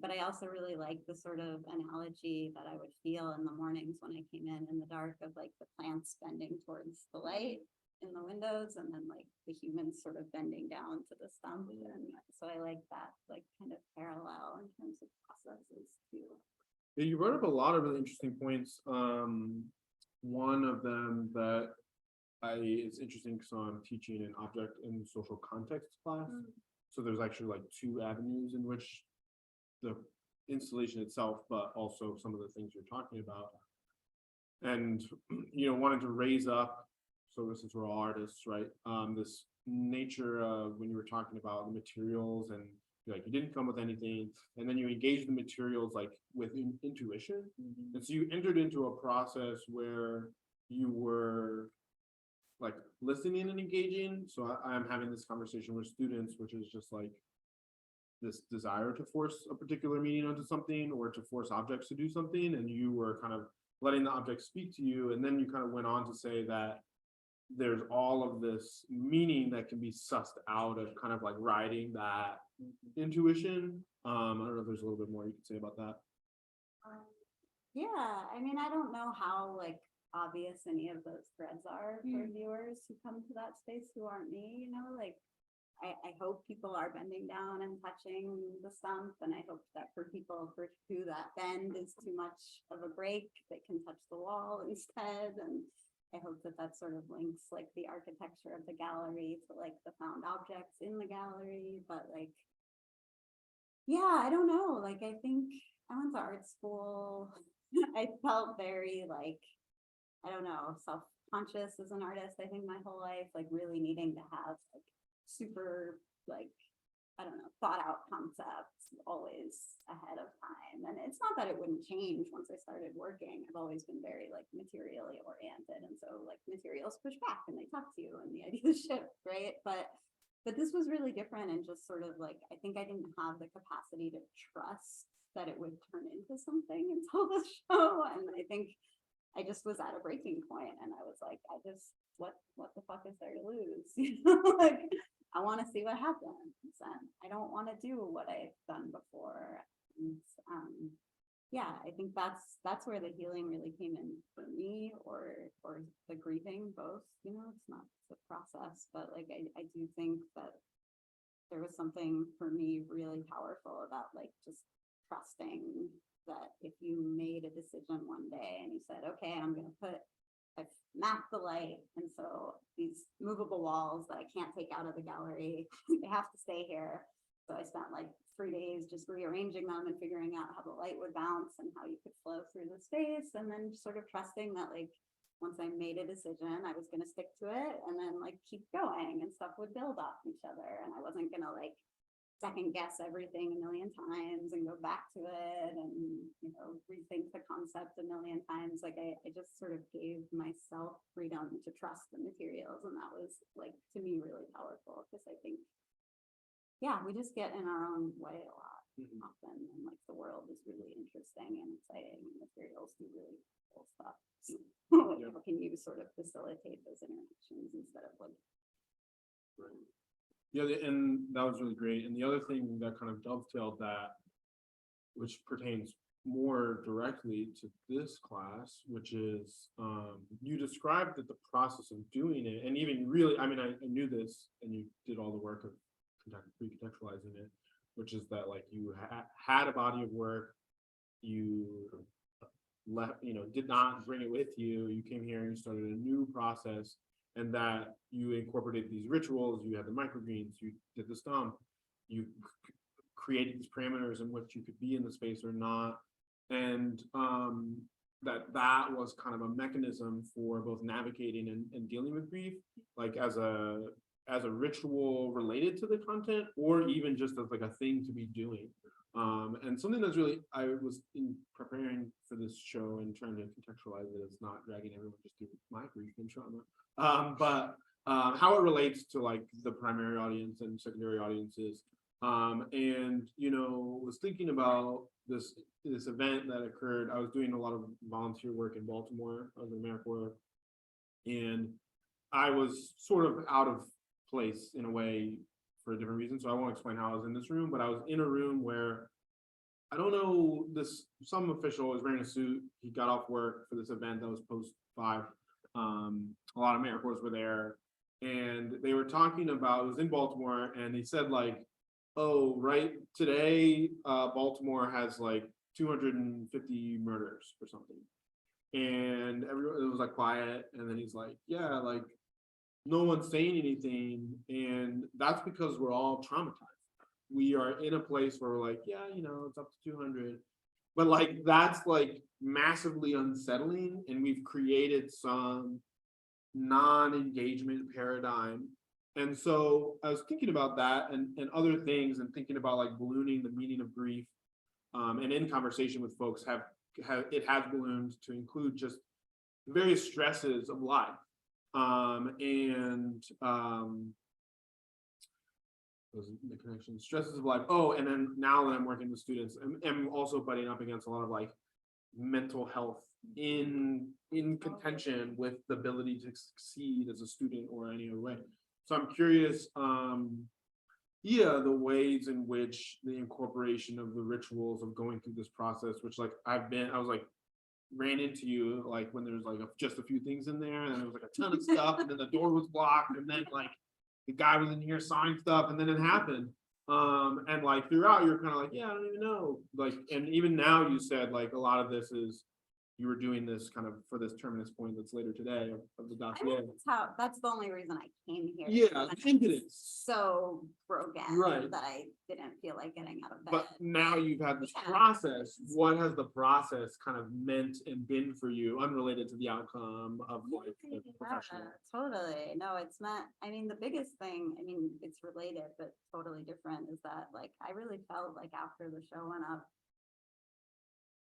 But I also really like the sort of analogy that I would feel in the mornings when I came in the dark of like the plants bending towards the light in the windows, and then like the humans sort of bending down to the stump. And so I like that like kind of parallel in terms of processes too. Yeah, you brought up a lot of really interesting points. One of them that is interesting because I'm teaching an object in social context class. So there's actually like 2 avenues in which the installation itself, but also some of the things you're talking about. And, you know, wanted to raise up so since we're all artists, right? This nature of when you were talking about the materials and like you didn't come with anything, and then you engage the materials like with intuition. And so you entered into a process where you were like listening and engaging. So I'm having this conversation with students, which is just like this desire to force a particular meaning onto something or to force objects to do something, and you were kind of letting the object speak to you, and then you kind of went on to say that there's all of this meaning that can be sussed out of kind of like riding that intuition. I don't know if there's a little bit more you could say about that. Yeah, I mean, I don't know how like obvious any of those threads are for viewers who come to that space who aren't me, you know, like I hope people are bending down and touching the stump, and I hope that for people for who that bend is too much of a break, they can touch the wall instead. And I hope that that sort of links like the architecture of the gallery to like the found objects in the gallery. But like, yeah, I don't know. Like, I think I went to art school. I felt very like, I don't know, self-conscious as an artist, I think my whole life, like really needing to have like super like, I don't know, thought out concepts always ahead of time. And it's not that it wouldn't change once I started working. I've always been very like materially oriented. And so like materials push back and they talk to you and the ideas shift, right? But this was really different, and just sort of like, I think I didn't have the capacity to trust that it would turn into something until the show. And I think I just was at a breaking point, and I was like, what the fuck is there to lose? You know, like I want to see what happens, and I don't want to do what I've done before. And, yeah, I think that's where the healing really came in for me, or the grieving, both. You know, it's not the process, but like I do think that there was something for me really powerful about like just trusting that if you made a decision one day and you said, okay, I've mapped the light, and so these movable walls that I can't take out of the gallery, they have to stay here. So I spent like 3 days just rearranging them and figuring out how the light would bounce and how you could flow through the space, and then sort of trusting that like once I made a decision, I was going to stick to it, and then like keep going, and stuff would build off each other, and I wasn't going to like second guess everything a million times and go back to it and, you know, rethink the concept a million times. Like I just sort of gave myself freedom to trust the materials, and that was like to me really powerful, because I think, yeah, we just get in our own way a lot often, and like the world is really interesting and exciting, and materials do really cool stuff. Like, how can you sort of facilitate those interactions instead of like Yeah, and that was really great. And the other thing that kind of dovetailed that, which pertains more directly to this class, which is you described that the process of doing it, and even really, I mean, I knew this, and you did all the work of recontextualizing it, which is that like you had a body of work, you left, you know, did not bring it with you. You came here and you started a new process, and that you incorporated these rituals. You had the microgreens, you did the stump, you created these parameters in which you could be in the space or not, and that was kind of a mechanism for both navigating and dealing with grief, like as a ritual related to the content, or even just as like a thing to be doing. And something that's really, I was in preparing for this show and trying to contextualize it as not dragging everyone just through my grief and trauma, but how it relates to like the primary audience and secondary audiences. And, you know, was thinking about this event that occurred. I was doing a lot of volunteer work in Baltimore. I was in AmeriCorps, and I was sort of out of place in a way for a different reason. So I won't explain how I was in this room, but I was in a room where, I don't know, some official was wearing a suit. He got off work for this event that was post 5. A lot of AmeriCorps were there, and they were talking about, it was in Baltimore, and he said like, oh, right, today, Baltimore has like 250 murders or something. And everyone, it was like quiet. And then he's like, yeah, like no one's saying anything. And that's because we're all traumatized. We are in a place where we're like, yeah, you know, it's up to 200. But like, that's like massively unsettling. And we've created some non-engagement paradigm. And so I was thinking about that and other things and thinking about like ballooning the meaning of grief. And in conversation with folks it has ballooned to include just various stresses of life. The connection, stresses of life. Oh, and then now that I'm working with students, I'm also butting up against a lot of like mental health in contention with the ability to succeed as a student or any other way. So I'm curious, the ways in which the incorporation of the rituals of going through this process, which like I was like ran into you like when there's like just a few things in there, and there was like a ton of stuff, and then the door was blocked, and then like the guy was in here signing stuff, and then it happened. And like throughout, you're kind of like, yeah, I don't even know. Like, and even now you said like a lot of this is you were doing this kind of for this terminus point that's later today of the I dossier. mean, that's the only reason I came here. Yeah, because the impetus. So broken Right. that I didn't feel like getting out of bed. But now you've had this Yeah. process. What has the process kind of meant and been for you, unrelated to the outcome of like the professional? Totally. No, it's not. I mean, the biggest thing, I mean, it's related, but totally different, is that like I really felt like after the show went up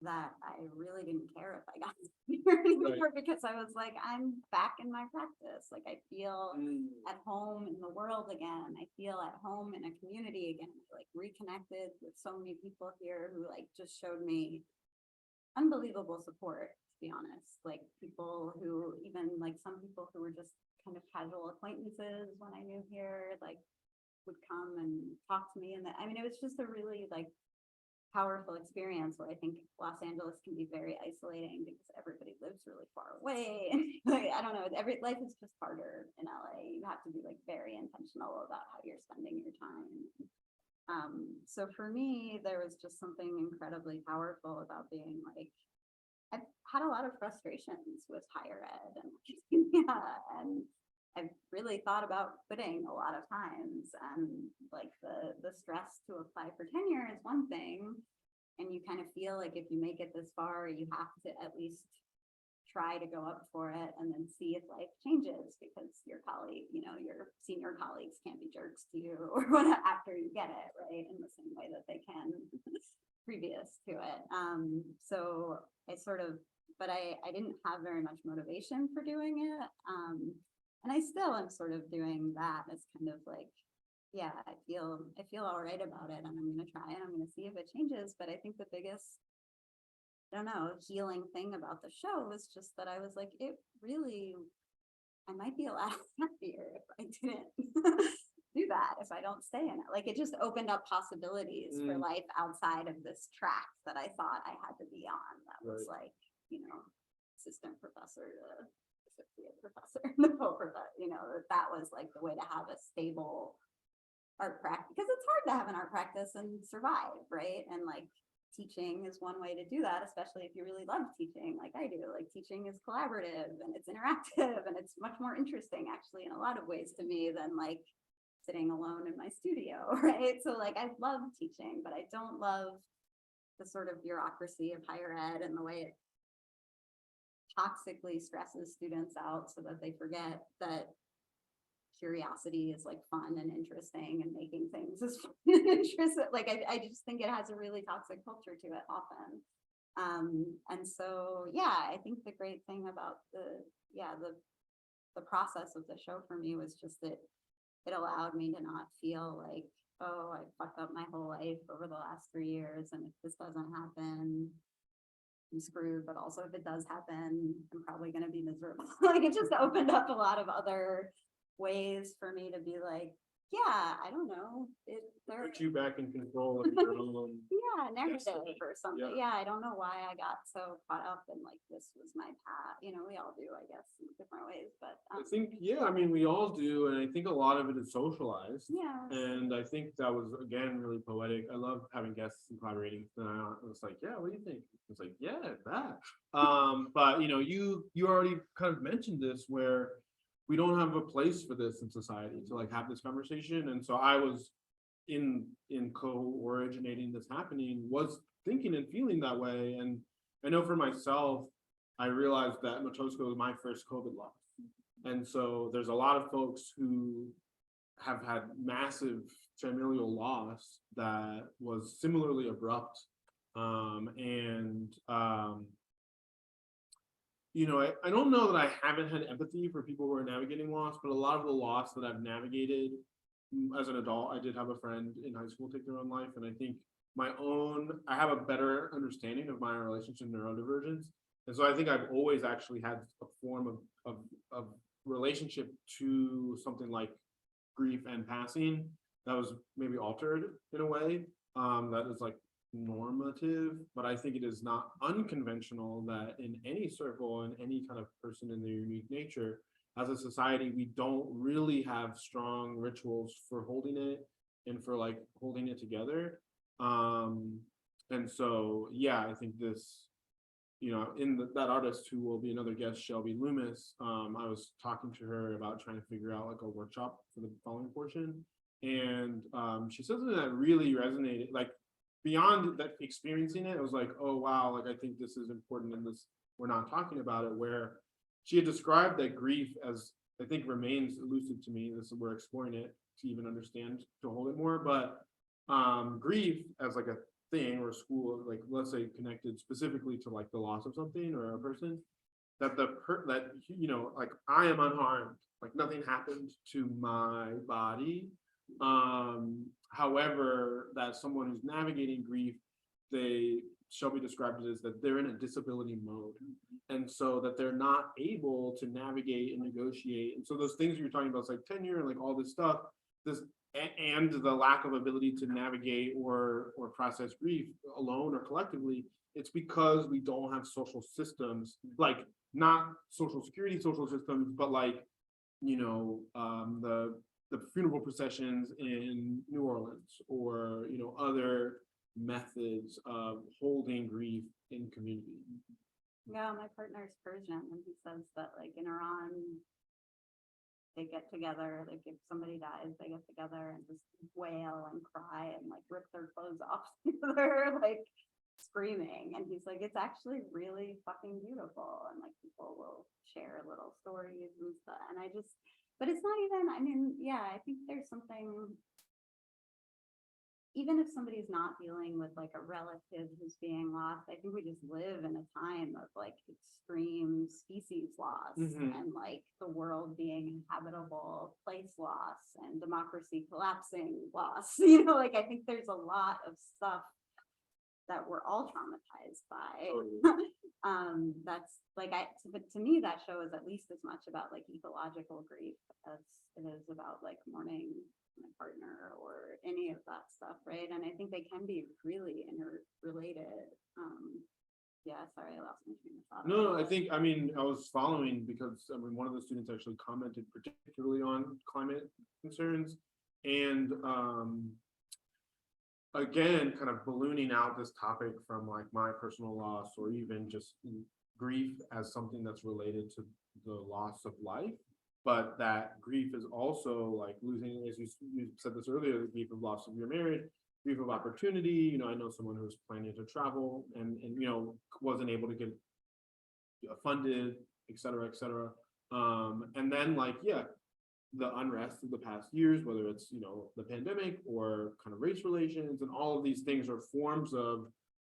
that I really didn't care if I got here anymore, because I was like, I'm back in my practice. Like I feel at home in the world again. I feel at home in a community again. Like reconnected with so many people here who like just showed me unbelievable support, to be honest. Like people who, even like some people who were just kind of casual acquaintances when I moved here, like would come and talk to me. And I mean, it was just a really like powerful experience where I think Los Angeles can be very isolating because everybody lives really far away. Like, I don't know, life is just harder in LA. You have to be like very intentional about how you're spending your time. So for me, there was just something incredibly powerful about being like, I've had a lot of frustrations with higher ed and yeah, and I've really thought about quitting a lot of times, and like the stress to apply for tenure is one thing, and you kind of feel like if you make it this far, you have to at least try to go up for it and then see if life changes, because your colleague, you know, your senior colleagues can't be jerks to you or whatever after you get it, right? In the same way that they can previous to it. So I sort of, but I didn't have very much motivation for doing it. And I still am sort of doing that as kind of like, yeah, I feel all right about it, and I'm going to try and I'm going to see if it changes. But I think the biggest, I don't know, healing thing about the show was just that I was like, it really, I might be a lot happier if I didn't do that, if I don't stay in it. Like it just opened up possibilities for life outside of this track that I thought I had to be on. That was like, you know, assistant professor to associate professor, no professor, you know, that was like the way to have a stable art practice, because it's hard to have an art practice and survive, right? And like teaching is one way to do that, especially if you really love teaching like I do. Like teaching is collaborative and it's interactive and it's much more interesting actually in a lot of ways to me than like sitting alone in my studio, right? So like I love teaching, but I don't love the sort of bureaucracy of higher ed and the way it toxically stresses students out so that they forget that curiosity is like fun and interesting, and making things is fun and interesting. Like I just think it has a really toxic culture to it often. And so yeah, I think the great thing about the process of the show for me was just that it allowed me to not feel like, oh, I fucked up my whole life over the last 3 years, and if this doesn't happen, I'm screwed. But also if it does happen, I'm probably going to be miserable. Like it just opened up a lot of other ways for me to be like, yeah, I don't know. Put you back in control of your own. Narrative or something. Yeah. Yeah, I don't know why I got so caught up in like, this was my path. You know, we all do, I guess, in different ways, but I think, yeah, I mean, we all do. And I think a lot of it is socialized. yeah. And I think that was, again, really poetic. I love having guests and collaborating. And I was like, yeah, what do you think? It's like, yeah, that. But you know, you already kind of mentioned this, where we don't have a place for this in society to like have this conversation. And so I was in co-originating this happening, was thinking and feeling that way. And I know for myself, I realized that Motosco was my first COVID loss. And so there's a lot of folks who have had massive familial loss that was similarly abrupt. You know, I don't know that I haven't had empathy for people who are navigating loss, but a lot of the loss that I've navigated as an adult, I did have a friend in high school take their own life. And I think I have a better understanding of my relationship to neurodivergence. And so I think I've always actually had a form of relationship to something like grief and passing that was maybe altered in a way that is like normative, but I think it is not unconventional that in any circle and any kind of person in their unique nature, as a society, we don't really have strong rituals for holding it and for like holding it together. And so, yeah, I think this, you know, that artist who will be another guest, Shelby Loomis, I was talking to her about trying to figure out like a workshop for the following portion. And she said something that really resonated, like beyond that experiencing it, it was like, oh, wow, like I think this is important in this, we're not talking about it, where she had described that grief as, I think remains elusive to me, this is, we're exploring it to even understand, to hold it more, but grief as like a thing or school, like let's say connected specifically to like the loss of something or a person, that that, you know, like I am unharmed, like nothing happened to my body. However, that someone who's navigating grief, Shelby described it as that they're in a disability mode. And so that they're not able to navigate and negotiate. And so those things you're talking about, it's like tenure and like all this stuff, and the lack of ability to navigate or process grief alone or collectively, it's because we don't have social systems, like not social security social systems, but like, you know, the funeral processions in New Orleans, or, you know, other methods of holding grief in community. Yeah, my partner's Persian, and he says that like in Iran, they get together, like if somebody dies, they get together and just wail and cry and like rip their clothes off together, like screaming. And he's like, it's actually really fucking beautiful. And like people will share little stories and stuff. And but it's not even, I mean, yeah, I think there's something, even if somebody's not dealing with like a relative who's being lost, I think we just live in a time of like extreme species loss and like the world being inhabitable place loss and democracy collapsing loss. You know, like I think there's a lot of stuff that we're all traumatized by. That's like, but to me, that show is at least as much about like ecological grief as it is about like mourning my partner or any of that stuff, right? And I think they can be really interrelated. Yeah, sorry, I lost my train of thought. No, I think, I mean, I was following because I mean, one of the students actually commented particularly on climate concerns, and again, kind of ballooning out this topic from like my personal loss, or even just grief as something that's related to the loss of life. But that grief is also like losing, as you said this earlier, the grief of loss of your marriage, grief of opportunity. You know, I know someone who's planning to travel and you know, wasn't able to get funded, et cetera, et cetera. And then like, yeah, the unrest of the past years, whether it's, you know, the pandemic or kind of race relations, and all of these things are forms of,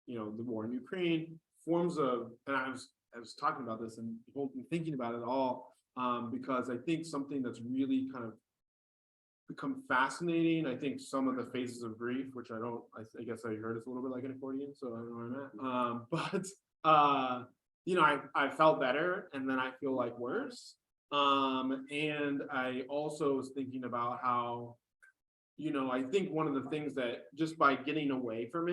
you know, the war in Ukraine, forms of, and I was talking about this and thinking about it all, because I think something that's really kind of become fascinating, I think some of the phases of grief, which I guess I heard it's a little bit like an accordion, so I don't know where I'm at. But you know, I felt better and then I feel like worse. And I also was thinking about how, you know, I think one of the things that just by getting away from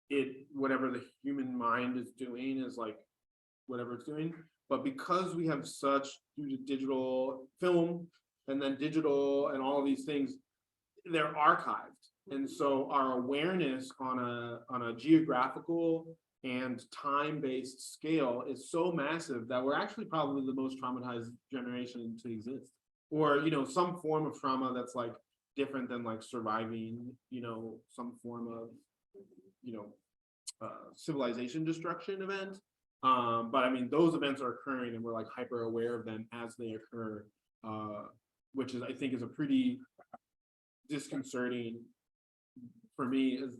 it, whatever the human mind is doing is like whatever it's doing. But because we have such, due to digital film and then digital and all of these things, they're archived. And so our awareness on a geographical and time-based scale is so massive that we're actually probably the most traumatized generation to exist. Or, you know, some form of trauma that's like different than like surviving, you know, some form of, you know, civilization destruction event. But I mean, those events are occurring and we're like hyper aware of them as they occur, which is, I think, is a pretty disconcerting for me as,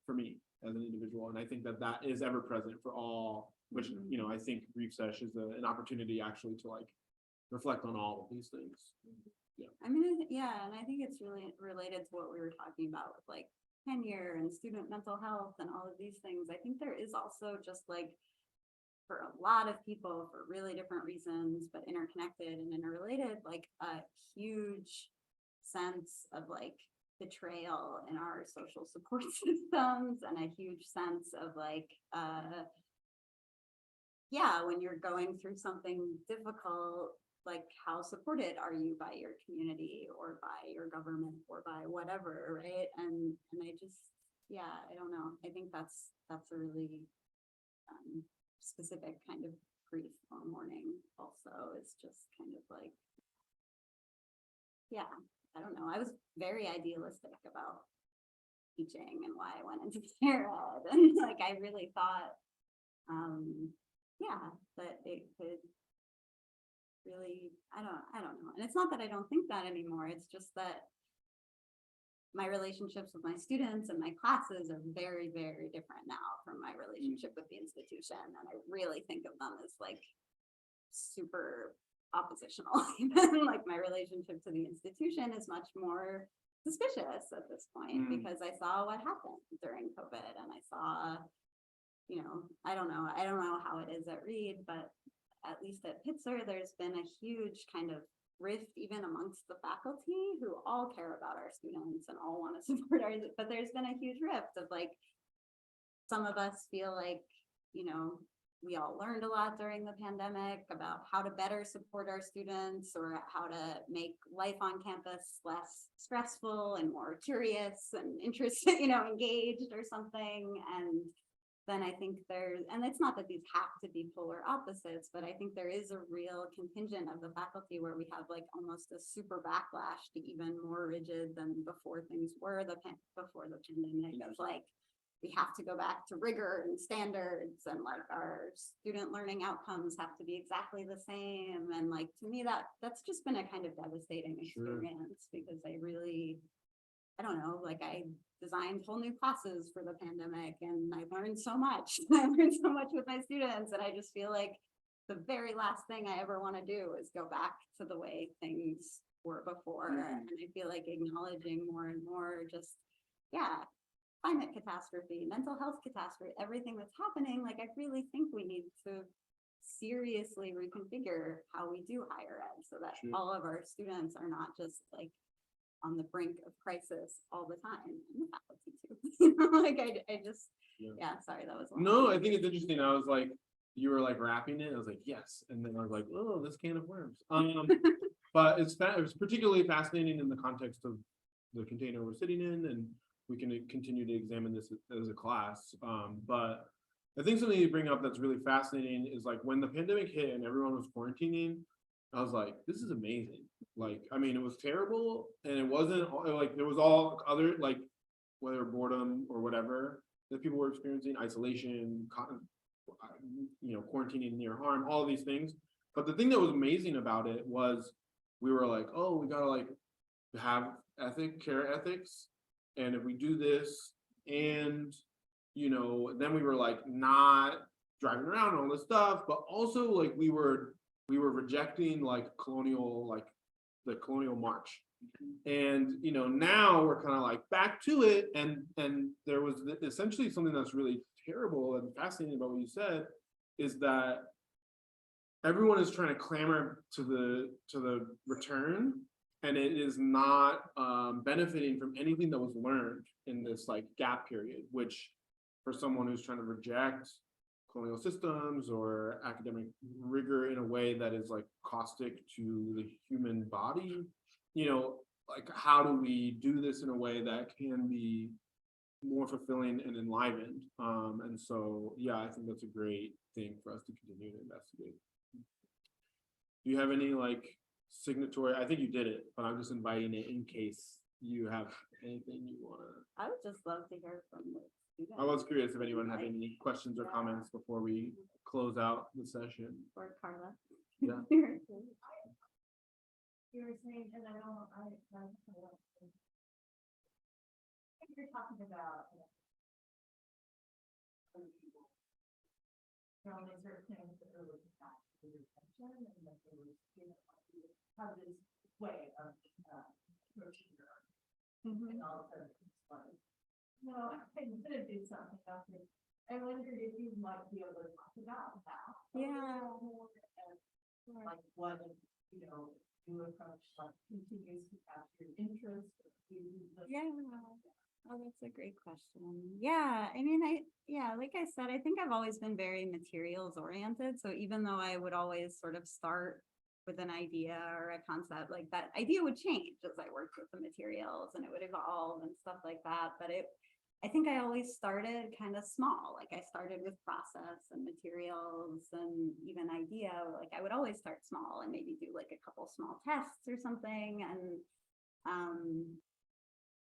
for me as an individual. And I think that that is ever present for all, which, I think Grief Sesh is an opportunity actually to like reflect on all of these things. I mean, yeah, and I think it's really related to what we were talking about with like tenure and student mental health and all of these things. I think there is also just like, for a lot of people for really different reasons, but interconnected and interrelated, like a huge sense of like betrayal in our social support systems, and a huge sense of like, yeah, when you're going through something difficult, like how supported are you by your community or by your government or by whatever, right? And I just, yeah, I don't know. I think that's a really specific kind of grief or mourning also. It's just kind of like, yeah, I don't know. I was very idealistic about teaching and why I went into Sarah Ed. And like, I really thought, yeah, that it could really, I don't know. And it's not that I don't think that anymore. It's just that my relationships with my students and my classes are very, very different now from my relationship with the institution. And I really think of them as like super oppositional. Like my relationship to the institution is much more suspicious at this point because I saw what happened during COVID, and I saw, I don't know how it is at Reed, but at least at Pitzer, there's been a huge kind of rift even amongst the faculty who all care about our students and all want to support ours, but there's been a huge rift of like, some of us feel like, we all learned a lot during the pandemic about how to better support our students or how to make life on campus less stressful and more curious and interested, engaged or something. And then I think and it's not that these have to be polar opposites, but I think there is a real contingent of the faculty where we have like almost a super backlash to even more rigid than before things were before the pandemic of like, we have to go back to rigor and standards, and like our student learning outcomes have to be exactly the same. And like, to me, that's just been a kind of devastating experience because I don't know, like I designed whole new classes for the pandemic and I learned so much. I learned so much with my students, and I just feel like the very last thing I ever want to do is go back to the way things were before. And I feel like acknowledging more and more just, yeah, climate catastrophe, mental health catastrophe, everything that's happening, like I really think we need to seriously reconfigure how we do higher ed so that all of our students are not just like on the brink of crisis all the time, and the faculty too. Like I just, yeah, sorry, that was long. No, I think it's interesting. I was like, you were like wrapping it. I was like, yes. And then I was like, oh, this can of worms. But it was particularly fascinating in the context of the container we're sitting in, and we can continue to examine this as a class. But I think something you bring up that's really fascinating is like when the pandemic hit and everyone was quarantining, I was like, this is amazing. Like, I mean, it was terrible, and it wasn't like there was all other, like, whether boredom or whatever that people were experiencing, isolation, quarantining near harm, all of these things. But the thing that was amazing about it was we were like, oh, we gotta like have care ethics, and if we do this, and then we were like not driving around and all this stuff, but also like we were rejecting like the colonial march. And now we're kind of like back to it, and there was essentially something that's really terrible and fascinating about what you said is that everyone is trying to clamor to the return, and it is not benefiting from anything that was learned in this like gap period, which for someone who's trying to reject colonial systems or academic rigor in a way that is like caustic to the human body, like how do we do this in a way that can be more fulfilling and enlivened? And so, yeah, I think that's a great thing for us to continue to investigate. Do you have any like signatory? I think you did it, but I'm just inviting it in case you have anything you want to. I would just love to hear from the do that. I was curious if anyone had any questions or comments before we close out the session. Or Carla. Yeah. You're saying, and I don't, you're talking about. Only certain things that are really attention and that they would, have this way of, approaching your art. And also, it's like, no, I couldn't do something about it. I wondered if you might be able to talk about that. Yeah. Like what, you approach, like continues to capture interest. Yeah. Oh, that's a great question. Yeah, I mean, like I said, I think I've always been very materials oriented. So even though I would always sort of start with an idea or a concept, like that idea would change as I worked with the materials and it would evolve and stuff like that. But I think I always started kind of small. Like I started with process and materials and even idea. Like I would always start small and maybe do like a couple small tests or something. And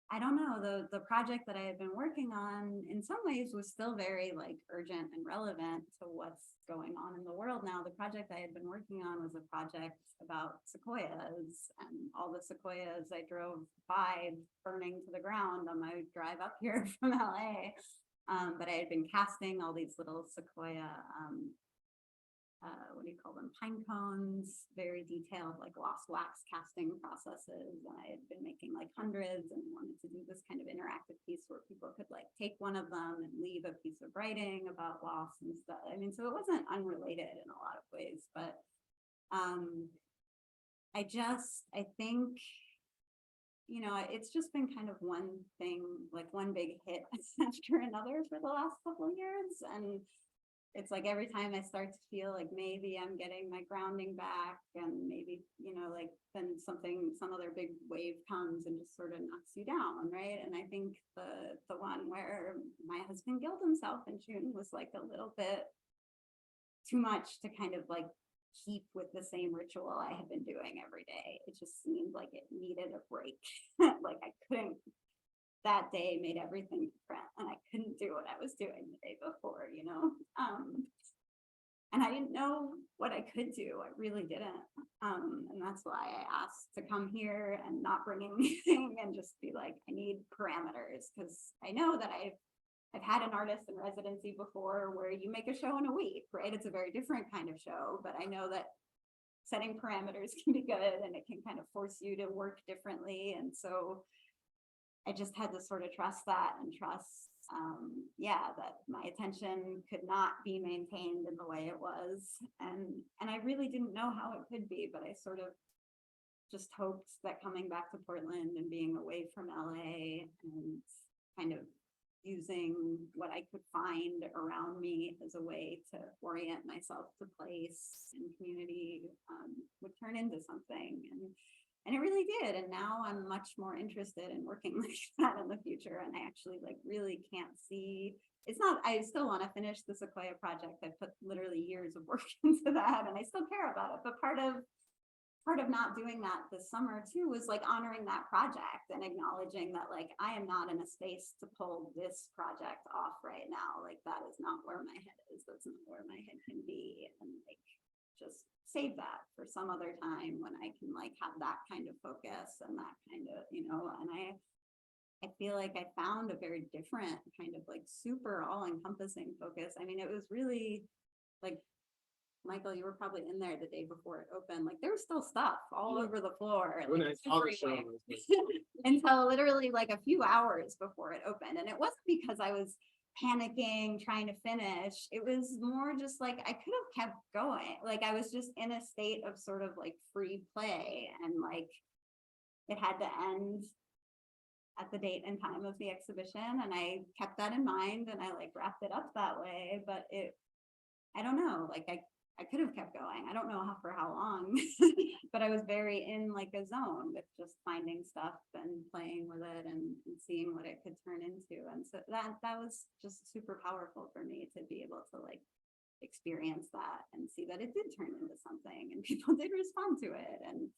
I don't know, the project that I had been working on in some ways was still very like urgent and relevant to what's going on in the world now. The project I had been working on was a project about sequoias, and all the sequoias I drove by burning to the ground on my drive up here from LA. But I had been casting all these little sequoia, what do you call them, pine cones, very detailed like lost wax casting processes. And I had been making like hundreds and wanted to do this kind of interactive piece where people could like take one of them and leave a piece of writing about loss and stuff. I mean, so it wasn't unrelated in a lot of ways, but I think, it's just been kind of one thing, like one big hit after another for the last couple of years. And it's like every time I start to feel like maybe I'm getting my grounding back and maybe, like then some other big wave comes and just sort of knocks you down, right? And I think the one where my husband killed himself in June was like a little bit too much to kind of like keep with the same ritual I had been doing every day. It just seemed like it needed a break. Like I couldn't. That day made everything different and I couldn't do what I was doing the day before, and I didn't know what I could do. I really didn't. And that's why I asked to come here and not bring anything and just be like, I need parameters, because I know that I've had an artist in residency before where you make a show in a week, right? It's a very different kind of show, but I know that setting parameters can be good and it can kind of force you to work differently. And so I just had to sort of trust that and trust, that my attention could not be maintained in the way it was. And I really didn't know how it could be, but I sort of just hoped that coming back to Portland and being away from LA and kind of using what I could find around me as a way to orient myself to place and community would turn into something. And it really did. And now I'm much more interested in working like that in the future. And I actually like really can't see, it's not, I still want to finish the Sequoia project. I put literally years of work into that and I still care about it. But part of not doing that this summer too was like honoring that project and acknowledging that like I am not in a space to pull this project off right now. Like that is not where my head is. That's not where my head can be. And like just save that for some other time when I can like have that kind of focus and that kind of, and I feel like I found a very different kind of like super all-encompassing focus. I mean, it was really like, Michael, you were probably in there the day before it opened. Like there was still stuff all over the floor. When I Like, saw the show, everywhere. I was like, Until literally like a few hours before it opened. And it wasn't because I was panicking, trying to finish. It was more just like I could have kept going. Like I was just in a state of sort of like free play and like it had to end at the date and time of the exhibition. And I kept that in mind and I like wrapped it up that way. But I don't know, like I could have kept going. I don't know for how long, but I was very in like a zone with just finding stuff and playing with it and seeing what it could turn into. And so that was just super powerful for me to be able to like experience that and see that it did turn into something and people did respond to it. And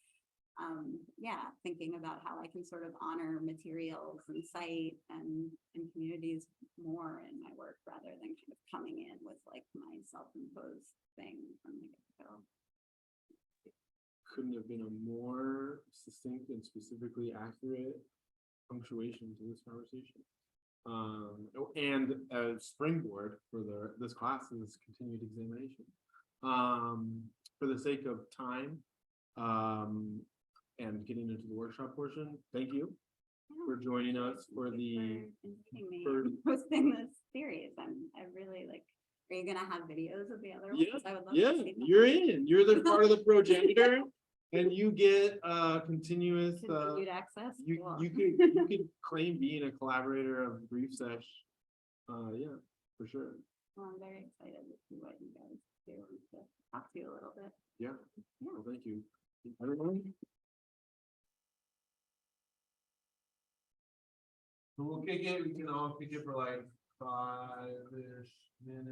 yeah, thinking about how I can sort of honor materials and site and communities more in my work rather than kind of coming in with like my self-imposed thing from the get-go. Couldn't have been a more succinct and specifically accurate punctuation to this conversation. And a springboard for this class's continued examination. For the sake of time, and getting into the workshop portion, thank you for joining us for Thank the. you for inviting me for- and hosting this series. I really like, are you gonna have videos of the other Yeah, ones? I would love Yeah, to see them. you're in. You're the part of the progenitor, and you get continuous. Continued access. You Cool. you could claim being a collaborator of Brief Sesh. Yeah, for sure. Well, I'm very excited to see what you guys do and to talk to you a little bit. Yeah. Well, thank you. Everyone. So we'll kick it. We can all kick it for like 5-ish minutes.